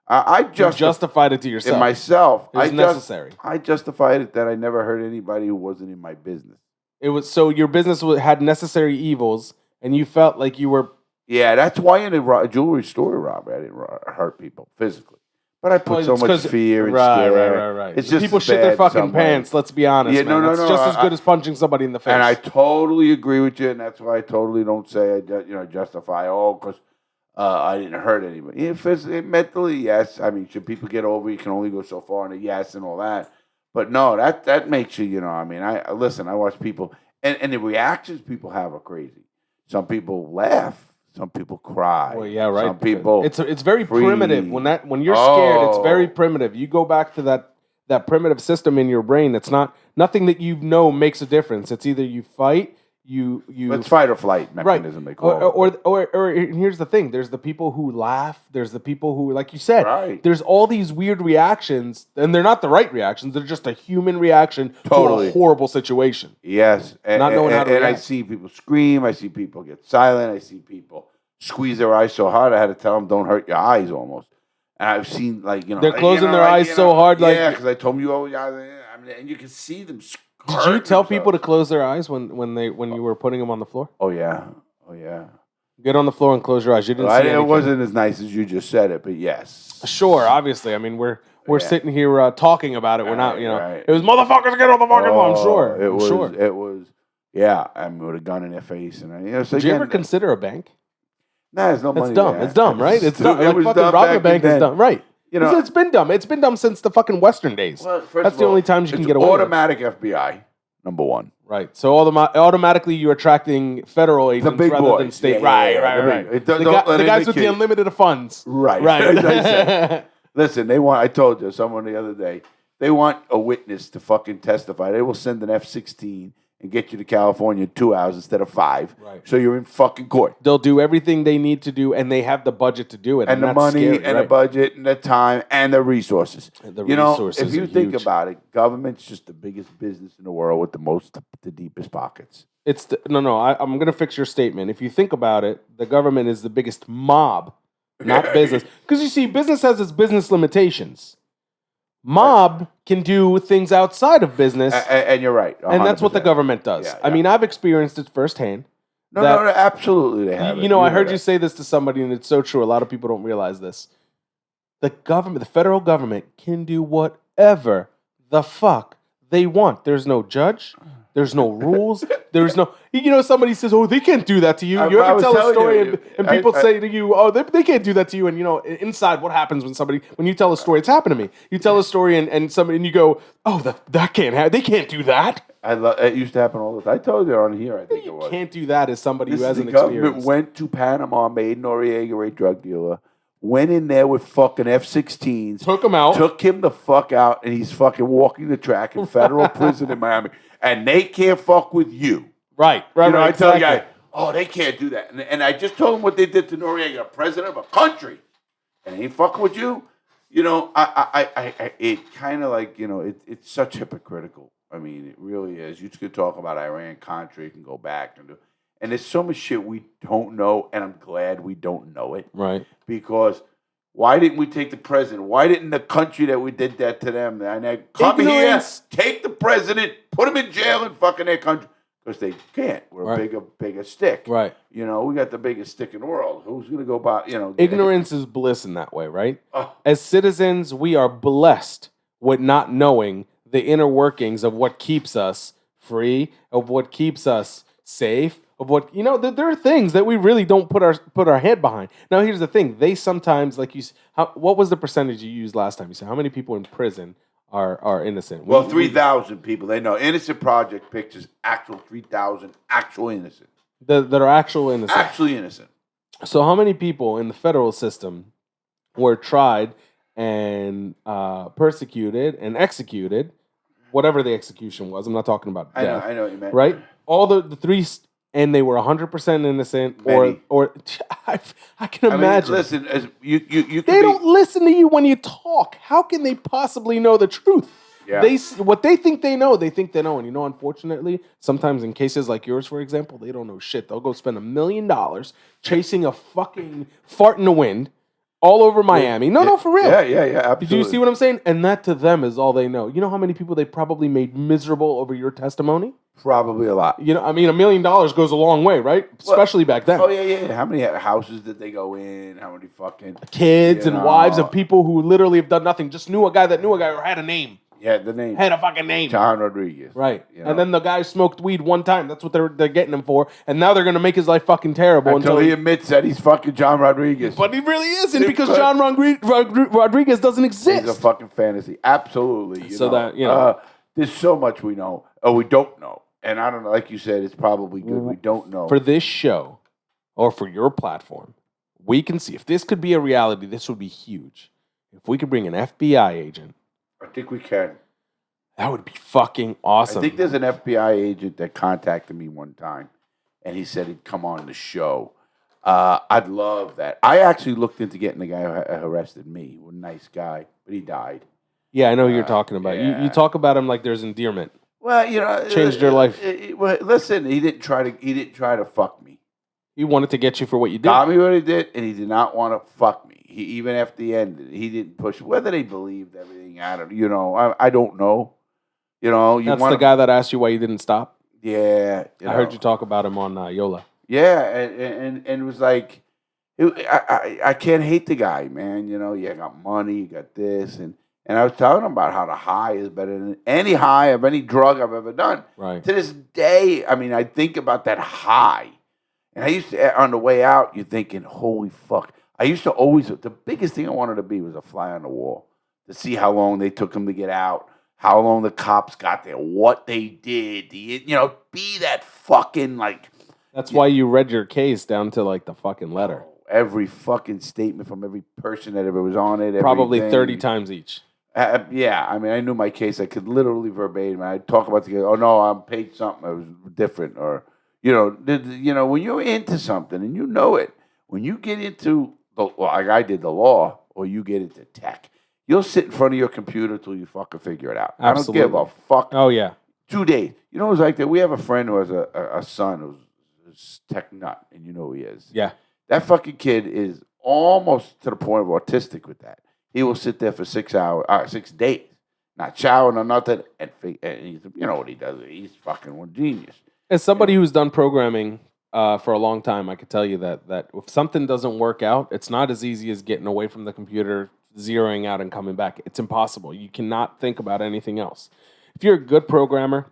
I justified it to yourself. In myself. It was necessary. I justified it that I never hurt anybody who wasn't in my business. It was so your business had necessary evils, and you felt like you were. Yeah, that's why in a jewelry store robbery, I didn't hurt people physically. But I put so much fear and scare. Right. It's just people shit their fucking pants. Let's be honest. Yeah, man. no. It's just as good as punching somebody in the face. And I totally agree with you, and that's why I totally don't say justify because I didn't hurt anybody. Physically, mentally, yes. I mean, should people get over? You can only go so far in a yes and all that. But no, that makes you. I mean, I listen. I watch people, and the reactions people have are crazy. Some people laugh. Some people cry. Well, yeah, right. Some people. It's very primitive when you're scared. It's very primitive. You go back to that primitive system in your brain. It's nothing that you know makes a difference. It's either you fight, you. It's fight or flight mechanism. Right. They call it. Or here's the thing. There's the people who laugh. There's the people who, like you said, right. There's all these weird reactions, and they're not the right reactions. They're just a human reaction to a horrible situation. Yes, not knowing how to react. And I see people scream. I see people get silent. I see people squeeze their eyes so hard. I had to tell them, "Don't hurt your eyes." Almost. And I've seen they're closing their eyes so hard, because I told them and you can see them. Did you tell people to close their eyes when you were putting them on the floor? Oh yeah. Get on the floor and close your eyes. You didn't see anything. It wasn't as nice as you just said it, but yes. Sure, obviously. I mean, we're sitting here talking about it. We're not, Right. It was motherfuckers get on the fucking floor. I'm sure. It was. Yeah, I mean, with a gun in their face, and Did you ever consider a bank? Nah, there's no money. It's dumb. There. It's dumb, right? It's dumb. It Like was fucking dumb robbing a back bank is then. dumb, right? It's been dumb. It's been dumb since the fucking Western days. Well, that's the only times you can get away with it. Automatic FBI, number one. Right. So automatically you're attracting federal agents big rather boys. than state. Yeah, Right. Don't The let guys with the indicate. unlimited funds. Right. Listen, I told you, someone the other day, they want a witness to fucking testify. They will send an F-16 and get you to California in 2 hours instead of 5. Right. So you're in fucking court. They'll do everything they need to do, and they have the budget to do it. And the that's money, scary, and the budget, and the time, and the resources. Resources if you are think huge. about it, government's just the biggest business in the world with the deepest pockets. I'm going to fix your statement. If you think about it, the government is the biggest mob, not business. Because you see, business has its business limitations. Mob can do things outside of business. And you're right. 100%. And that's what the government does. Yeah, I mean, I've experienced it firsthand. No, absolutely they have it. I heard you say this to somebody, and it's so true. A lot of people don't realize this. The federal government can do whatever the fuck they want. There's no judge. There's no rules. There's no... somebody says, oh, they can't do that to you. You ever tell a story and people say to you, oh, they can't do that to you. And, inside what happens when you tell a story, it's happened to me. You tell a story and you go, oh, that can't happen. They can't do that. It used to happen all the time. I told you on here, I think it was. You can't do that as somebody who hasn't experienced. The government experienced. went to Panama, made Noriega a drug dealer, went in there with fucking F-16s. Took him out. Took him the fuck out, and he's fucking walking the track in federal prison in Miami. And they can't fuck with you. Right. I tell the guy, oh, they can't do that. And I just told him what they did to Noriega, president of a country. And they ain't fucking with you. It kind of like, it's such hypocritical. I mean, it really is. You could talk about Iran-Contra. You can go back and there's so much shit we don't know, and I'm glad we don't know it. Right. Because Why didn't we take the president? Why didn't the country that we did that to them? And they come Ignorance. here, take the president, put him in jail in fucking their country. Because they can't. We're a bigger stick. Right. You know, we got the biggest stick in the world. Who's going to go by, you know. Ignorance is bliss in that way, right? As citizens, we are blessed with not knowing the inner workings of what keeps us free, of what keeps us safe, of what, you know, there are things that we really don't put our head behind. Now, here's the thing. They sometimes, like what was the percentage you used last time? You said how many people in prison are innocent? Well, 3,000 people. They know. Innocent Project pictures actual 3,000 actual innocent. That are actual innocent. Actually innocent. So how many people in the federal system were tried and persecuted and executed, whatever the execution was? I'm not talking about death. I know what you meant. Right? All the three, and they were 100% innocent, or I can imagine. Mean, listen, you they don't listen to you when you talk. How can they possibly know the truth? Yeah. What they think they know, and you know, unfortunately, sometimes in cases like yours, for example, they don't know shit. They'll go spend $1 million chasing a fucking fart in the wind all over Miami. No, for real. Yeah, absolutely. Do you see what I'm saying? And that to them is all they know. You know how many people they probably made miserable over your testimony? Probably a lot. You know, I mean, $1 million goes a long way, right? Especially back then. Oh, yeah. How many houses did they go in? How many fucking... Kids and wives of people who literally have done nothing, just knew a guy or had a name. Yeah, the name. Had a fucking name. John Rodriguez. Right. You know? And then the guy smoked weed one time. That's what they're getting him for. And now they're going to make his life fucking terrible. Until he admits that he's fucking John Rodriguez. But he really isn't, because John Rodriguez doesn't exist. He's a fucking fantasy. Absolutely. So that, you know. There's so much we know. Or we don't know. And I don't know. Like you said, it's probably good. We don't know. For this show, or for your platform, we can see. If this could be a reality, this would be huge. If we could bring an FBI agent. I think we can. That would be fucking awesome. I think there's an FBI agent that contacted me one time, and he said he'd come on the show. I'd love that. I actually looked into getting the guy who arrested me. He was a nice guy, but he died. Yeah, I know who you're talking about. Yeah. You talk about him like there's endearment. Well, you know, changed your life. Listen, he didn't try to fuck me. He wanted to get you for what you did. Got me what he did, and he did not want to fuck me. Even after the end, he didn't push. Whether they believed everything out of, you know, I don't know. You know, that's the guy that asked you why you didn't stop. Yeah, I heard you talk about him on Yola. Yeah, and it was like, I can't hate the guy, man. You know, you got money, you got this, and I was telling him about how the high is better than any high of any drug I've ever done. Right. To this day, I mean, I think about that high, and I used to, on the way out, you're thinking, holy fuck. I used to always, the biggest thing I wanted to be was a fly on the wall, to see how long they took him to get out, how long the cops got there, what they did, you know, be that fucking, like. That's why you read your case down to, like, the fucking letter. Every fucking statement from every person that ever was on it. Probably 30 times each. Yeah, I mean, I knew my case. I could literally verbatim. I'd talk about the, oh, no, I'm paid something. It was different. Or, you know, when you're into something and you know it, when you get into, like I did the law, or you get into tech, you'll sit in front of your computer till you fucking figure it out. Absolutely. I don't give a fuck. Oh, yeah. 2 days. You know, it was like that. We have a friend who has a son who's tech nut, and you know who he is. Yeah. That fucking kid is almost to the point of autistic with that. He will sit there for 6 days, not showering or nothing, and he's, you know what he does. He's fucking one genius. As somebody who's done programming for a long time, I could tell you that if something doesn't work out, it's not as easy as getting away from the computer, zeroing out, and coming back. It's impossible. You cannot think about anything else. If you're a good programmer,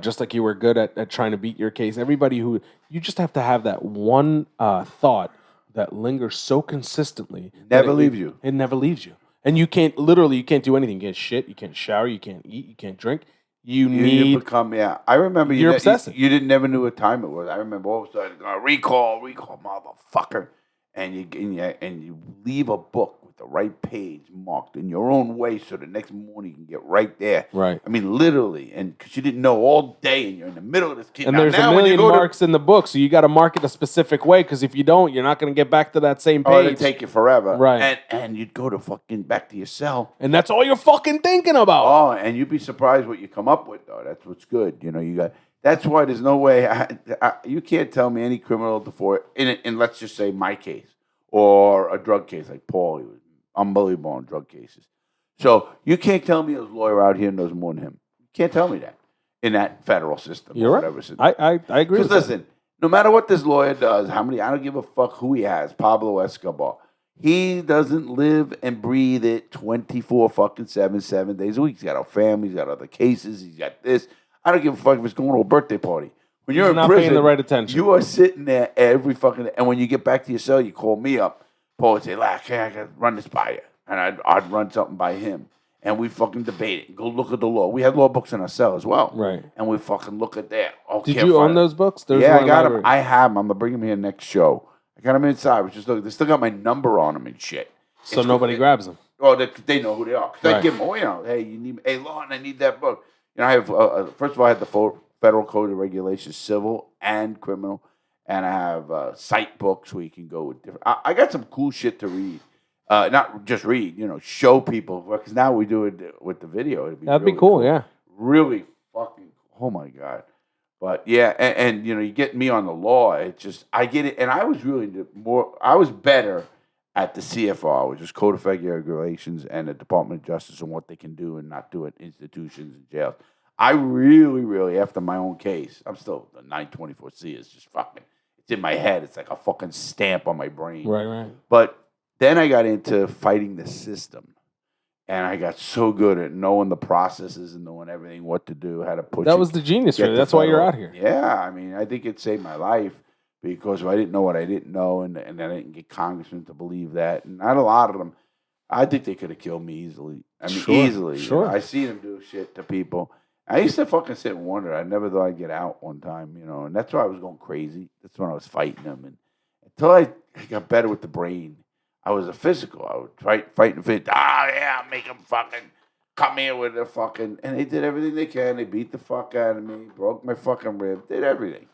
just like you were good at trying to beat your case, you just have to have that one thought that lingers so consistently. Never leaves you. It never leaves you. And you can't do anything. You can't shit, you can't shower, you can't eat, you can't drink. You become, yeah. I remember you're obsessive. You didn't never knew what time it was. I remember all of a sudden, recall, motherfucker. And you leave a book with the right page marked in your own way so the next morning you can get right there. Right. I mean, literally. And because you didn't know all day and you're in the middle of this kid. And there's a million marks in the book, so you got to mark it a specific way, because if you don't, you're not going to get back to that same page. Or it'll take you forever. Right. And you'd go to fucking back to your cell. And that's all you're fucking thinking about. Oh, and you'd be surprised what you come up with, though. That's what's good. You know, that's why there's no way. You can't tell me any criminal before, in let's just say my case, or a drug case like Paul. He was unbelievable on drug cases. So you can't tell me his lawyer out here knows more than him. You can't tell me that in that federal system. You're or right. whatever system. I agree Because with listen, no matter what this lawyer does, I don't give a fuck who he has, Pablo Escobar. He doesn't live and breathe it 24 fucking 7 days a week. He's got a family, he's got other cases, he's got this. I don't give a fuck if it's going to a birthday party. When you're He's in not prison, paying the right attention. you are sitting there every fucking day. And when you get back to your cell, you call me up. Paul would say, hey, I got to run this by you. And I'd run something by him. And we fucking debate it. Go look at the law. We had law books in our cell as well. Right. And we fucking look at that. Oh, Did you own those books? Yeah, I got them. I have them. I'm going to bring them here next show. I got them inside. Just look. They still got my number on them and shit. So nobody grabs them. Oh, they know who they are. Because I Right. give them, hey, Lawton, I need that book. I have, first of all, I had the Federal Code of Regulations, civil and criminal. And I have site books where you can go with different. I got some cool shit to read. Not just read, show people. Because now we do it with the video. That'd be cool, yeah. Really fucking, oh my God. But yeah, and you get me on the law. It's just, I get it. And I was I was better at the CFR, which is Code of Federal Regulations, and the Department of Justice and what they can do and not do at institutions and jails. I really, really, after my own case, I'm still, the 924C is just fucking, it's in my head. It's like a fucking stamp on my brain. Right. But then I got into fighting the system. And I got so good at knowing the processes and knowing everything, what to do, how to push it. That was the genius for you. That's why you're out here. Yeah, I mean, I think it saved my life because if I didn't know what I didn't know and I didn't get congressmen to believe that, and not a lot of them, I think they could have killed me easily. I mean, easily. Sure. I see them do shit to people. I used to fucking sit and wonder. I never thought I'd get out one time, and that's why I was going crazy. That's when I was fighting them. And until I got better with the brain, I was a physical. I would fight and fit. Make them fucking come here with the fucking. And they did everything they can. They beat the fuck out of me, broke my fucking rib, did everything.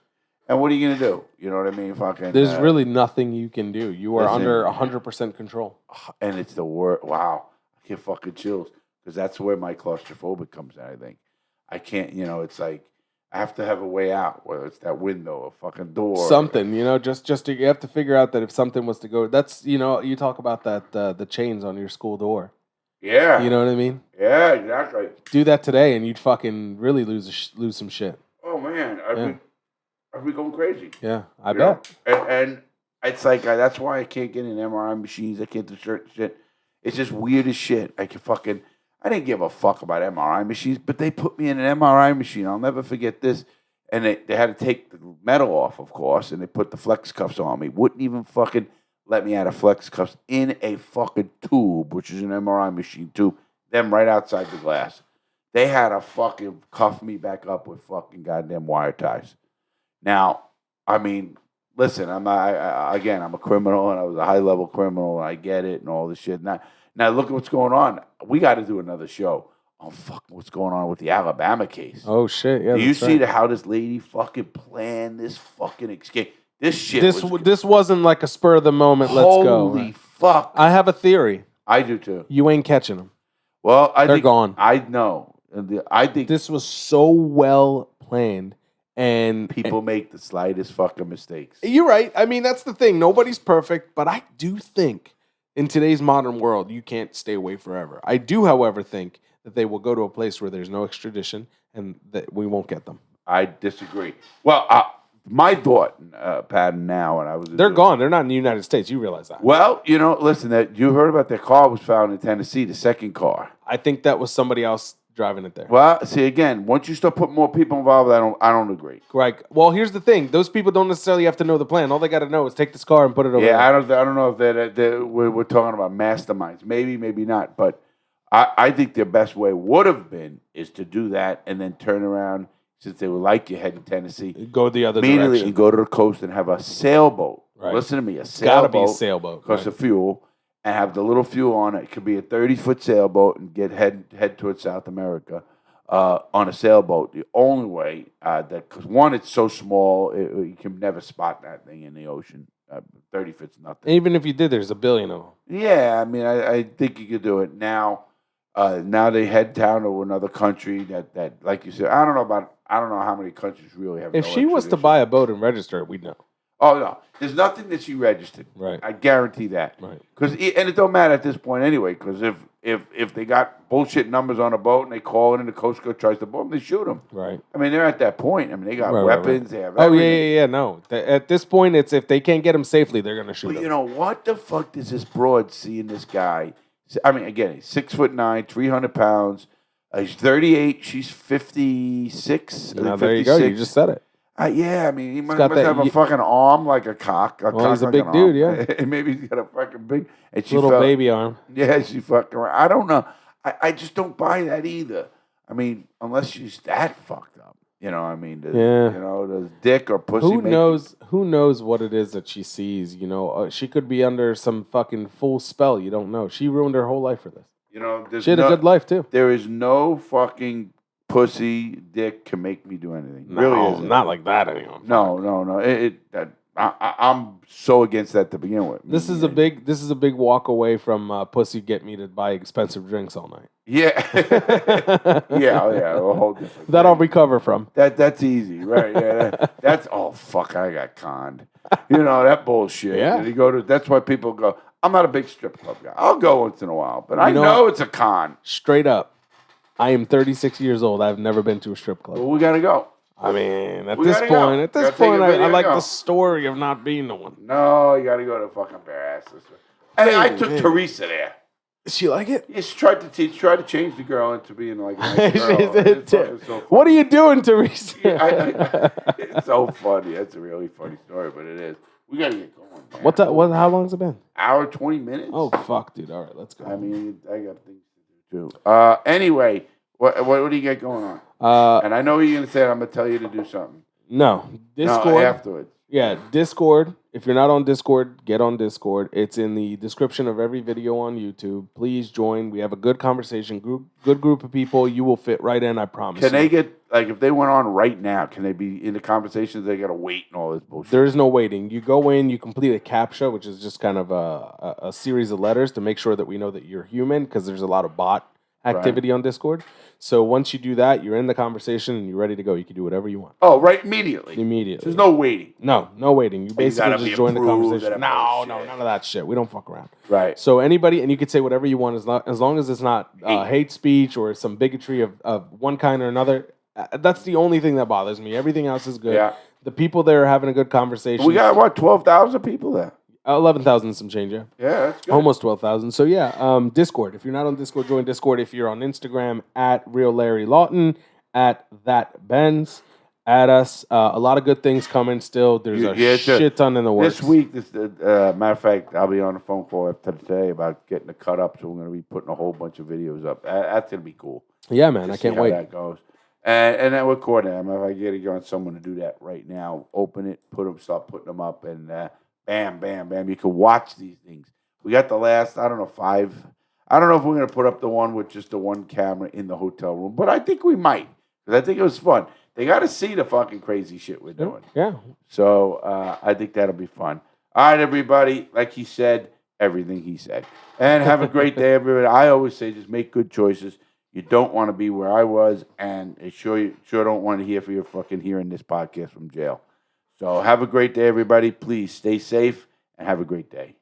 And what are you going to do? You know what I mean? Fucking. There's really nothing you can do. You are under 100% control. And it's the word. Wow. I get fucking chills because that's where my claustrophobic comes in, I think. I can't, it's like. I have to have a way out, whether it's that window, a fucking door. Something, just you have to figure out that if something was to go, that's, you talk about that, the chains on your school door. Yeah. You know what I mean? Yeah, exactly. Do that today and you'd fucking really lose some shit. Oh, man. I'd be going crazy. Yeah, I bet. And it's like, that's why I can't get in MRI machines. I can't do certain shit. It's just weird as shit. I didn't give a fuck about MRI machines, but they put me in an MRI machine. I'll never forget this. And they had to take the metal off, of course, and they put the flex cuffs on me. Wouldn't even fucking let me out of flex cuffs in a fucking tube, which is an MRI machine tube, them right outside the glass. They had to fucking cuff me back up with fucking goddamn wire ties. Now, I mean, listen, I'm a criminal, and I was a high-level criminal, and I get it and all this shit. Now look at what's going on. We got to do another show on fucking what's going on with the Alabama case. Oh shit! Yeah. Do you see how this lady fucking planned this fucking escape? This shit. This wasn't like a spur of the moment. Let's go. Holy fuck! I have a theory. I do too. You ain't catching them. Well, they're gone. I know. I think this was so well planned, and people make the slightest fucking mistakes. You're right. I mean, that's the thing. Nobody's perfect, but I do think. In today's modern world, you can't stay away forever. I do, however, think that they will go to a place where there's no extradition and that we won't get them. I disagree. Well, my thought, Pat, now, and I was... They're gone. They're not in the United States. You realize that. Well, listen, you heard about their car was found in Tennessee, the second car. I think that was somebody else driving it there. Well, see, again, once you start putting more people involved, I don't agree. Right. Well, here's the thing. Those people don't necessarily have to know the plan. All they got to know is take this car and put it over there. I don't know if we're talking about masterminds. Maybe not. But I think their best way would have been is to do that and then turn around, since they would like you heading Tennessee. Go the other immediately direction. And go to the coast and have a sailboat. Right. Listen to me, a sailboat. Got to be a sailboat. Because of fuel. And have the little fuel on it. It could be a 30-foot sailboat and head towards South America. On a sailboat, the only way because one, it's so small, you can never spot that thing in the ocean. 30 feet's nothing. Even if you did, there's a billion of them. Yeah, I mean, I think you could do it now. Now they head down to another country that, like you said, I don't know how many countries really have. If she was to buy a boat and register it, we'd know. Oh no, there's nothing that she registered. Right. I guarantee that. Right. And it don't matter at this point anyway. Because if they got bullshit numbers on a boat and they call it and the Coast Guard tries to boat them, they shoot them. Right. I mean, they're at that point. I mean, they got Right, weapons. They have. Oh everything. yeah. No, at this point, it's if they can't get him safely, they're gonna shoot But him. you know what the fuck does this broad see in this guy? I mean, again, he's 6'9", 300 pounds. He's 38. She's 56. Now there you go. You just said it. Yeah, I mean, he must got that- have a fucking arm like a cock. Well, he's a like big an dude, arm. yeah. Maybe he's got a fucking big... And she Little felt- baby arm. Yeah, she fucking... I don't know. I just don't buy that either. I mean, unless she's that fucked up. You know what I mean? Yeah. You know, does dick or pussy Who make knows? Who knows what it is that she sees? You know, she could be under some fucking full spell. You don't know. She ruined her whole life for this. You know, there's She had a good life too. There is no fucking pussy dick can make me do anything. No, Really isn't. not like that anymore. No. I'm so against that to begin with. This is a big walk away from pussy. Get me to buy expensive drinks all night. Yeah. yeah, a whole different That I'll thing. recover from. That's easy, right? Yeah, that's oh fuck, I got conned. You know that bullshit. Yeah. You go to. That's why people go. I'm not a big strip club guy. I'll go once in a while, but I know know what? it's a con. Straight up, I am 36 years old. I've never been to a strip club. Well, we gotta go. I mean, at We this gotta go. point, Gotta take a video I like and go. the story of not being the one. No, you gotta go to fucking bare asses. Hey, I took man. Teresa there. Does she like it? She tried to change the girl into being like a nice girl. It's fucking so What are you doing, Teresa? it's so funny. That's a really funny story, but it is. We gotta get going. Man. How long has it been? Hour 20 minutes. Oh fuck, dude! All right, let's go. I mean, I got things to do too. Anyway, what do you get going on? And I know you're gonna say I'm gonna tell you to do something. No, Discord. No, afterwards. Yeah, Discord. If you're not on Discord, get on Discord. It's in the description of every video on YouTube. Please join. We have a good conversation, good group of people. You will fit right in, I promise. Can you. they get if they went on right now? Can they be in the conversations? They gotta wait and all this bullshit. There is no waiting. You go in, you complete a CAPTCHA, which is just kind of a series of letters to make sure that we know that you're human, because there's a lot of bot activity on Discord. So once you do that, you're in the conversation and you're ready to go. You can do whatever you want. Oh, right, immediately. Immediately. There's no waiting. No waiting. You basically gotta be just join the approved conversation. and No, bullshit. none of that shit. We don't fuck around. Right. So anybody, and you could say whatever you want as long as it's not hate speech or some bigotry of one kind or another. That's the only thing that bothers me. Everything else is good. Yeah. The people there are having a good conversation. We got what 12,000 people there. 11,000 some change, yeah. Yeah, that's good. Almost 12,000. So yeah, Discord. If you're not on Discord, join Discord. If you're on Instagram, at Real Larry Lawton, at That Benz, at us. A lot of good things coming still. There's a shit ton in the works. This week, matter of fact, I'll be on a phone call after today about getting it cut up. So we're going to be putting a whole bunch of videos up. That's going to be cool. Yeah, man. I can't how wait. That goes. And then we're coordinating. If I get it on someone to do that right now, open it, start putting them up, and bam, bam, bam. You can watch these things. We got the last, I don't know, 5. I don't know if we're going to put up the one with just the one camera in the hotel room, but I think we might, because I think it was fun. They got to see the fucking crazy shit we're doing. Yeah. So I think that'll be fun. All right, everybody. Like he said, everything he said. And have a great day, everybody. I always say just make good choices. You don't want to be where I was, and sure don't want to hear for your fucking hearing this podcast from jail. So have a great day, everybody. Please stay safe and have a great day.